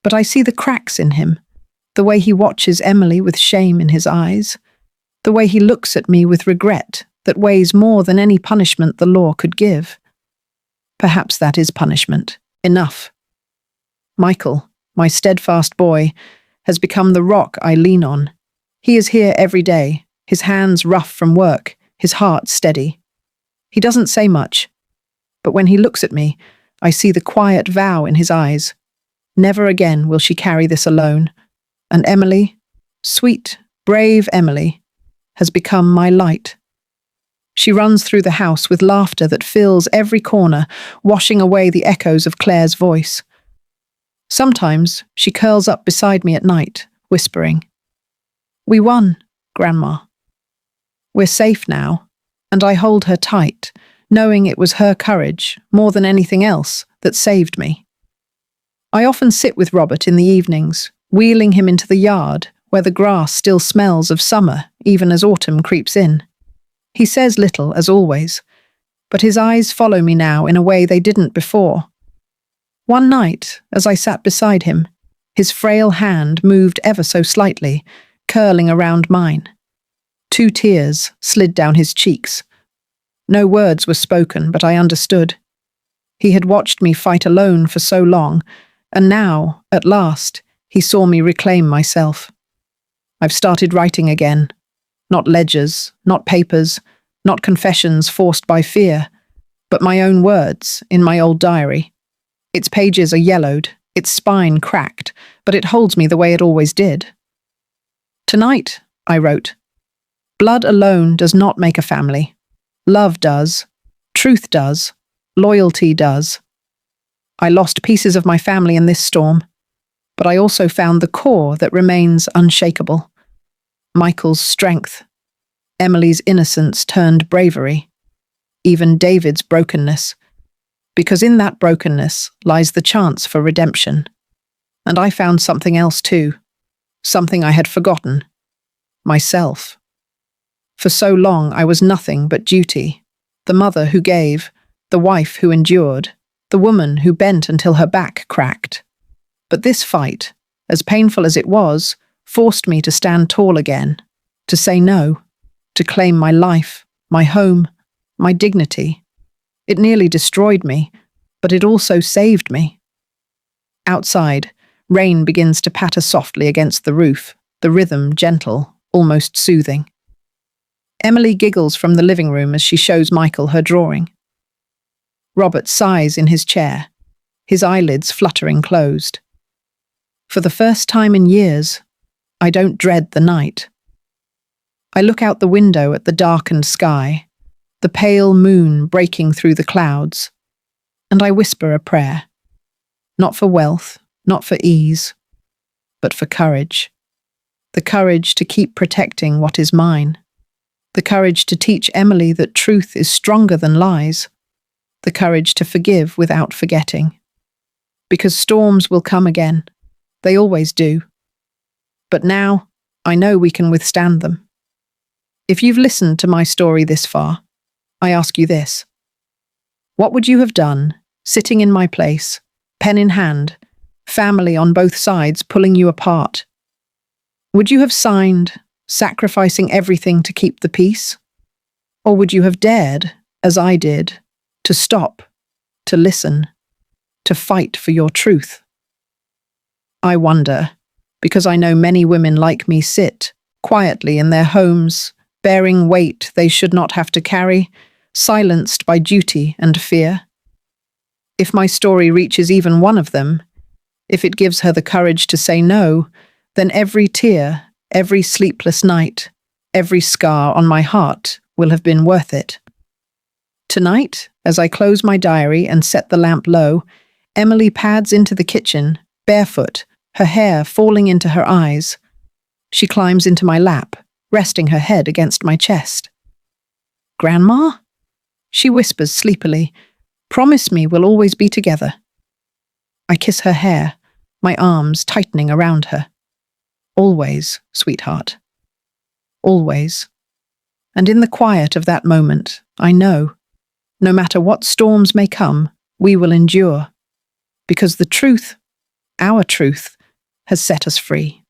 But I see the cracks in him, the way he watches Emily with shame in his eyes, the way he looks at me with regret that weighs more than any punishment the law could give. Perhaps that is punishment. Enough. Michael, my steadfast boy, has become the rock I lean on. He is here every day, his hands rough from work, his heart steady. He doesn't say much, but when he looks at me, I see the quiet vow in his eyes. Never again will she carry this alone. And Emily, sweet, brave Emily, has become my light. She runs through the house with laughter that fills every corner, washing away the echoes of Claire's voice. Sometimes she curls up beside me at night, whispering, "We won, Grandma. We're safe now," and I hold her tight, knowing it was her courage, more than anything else, that saved me. I often sit with Robert in the evenings, wheeling him into the yard, where the grass still smells of summer, even as autumn creeps in. He says little, as always, but his eyes follow me now in a way they didn't before. One night, as I sat beside him, his frail hand moved ever so slightly, curling around mine. 2 tears slid down his cheeks. No words were spoken, but I understood. He had watched me fight alone for so long, and now, at last, he saw me reclaim myself. I've started writing again. Not ledgers, not papers, not confessions forced by fear, but my own words in my old diary. Its pages are yellowed, its spine cracked, but it holds me the way it always did. "Tonight," I wrote, "blood alone does not make a family. Love does, truth does, loyalty does. I lost pieces of my family in this storm, but I also found the core that remains unshakable. Michael's strength, Emily's innocence turned bravery, even David's brokenness, because in that brokenness lies the chance for redemption. And I found something else too, something I had forgotten, myself. For so long I was nothing but duty, the mother who gave, the wife who endured, the woman who bent until her back cracked. But this fight, as painful as it was, forced me to stand tall again, to say no, to claim my life, my home, my dignity. It nearly destroyed me, but it also saved me. Outside, rain begins to patter softly against the roof, the rhythm gentle, almost soothing. Emily giggles from the living room as she shows Michael her drawing. Robert sighs in his chair, his eyelids fluttering closed. For the first time in years, I don't dread the night. I look out the window at the darkened sky, the pale moon breaking through the clouds, and I whisper a prayer. Not for wealth, not for ease, but for courage. The courage to keep protecting what is mine. The courage to teach Emily that truth is stronger than lies. The courage to forgive without forgetting. Because storms will come again. They always do. But now, I know we can withstand them. If you've listened to my story this far, I ask you this. What would you have done, sitting in my place, pen in hand, family on both sides pulling you apart? Would you have signed, sacrificing everything to keep the peace? Or would you have dared, as I did, to stop, to listen, to fight for your truth? I wonder, because I know many women like me sit quietly in their homes, bearing weight they should not have to carry, silenced by duty and fear. If my story reaches even one of them, if it gives her the courage to say no, then every tear, every sleepless night, every scar on my heart will have been worth it. Tonight, as I close my diary and set the lamp low, Emily pads into the kitchen, barefoot, her hair falling into her eyes. She climbs into my lap, resting her head against my chest. "Grandma?" She whispers sleepily, "Promise me we'll always be together." I kiss her hair, my arms tightening around her. "Always, sweetheart. Always." And in the quiet of that moment, I know, no matter what storms may come, we will endure, because the truth, our truth, has set us free.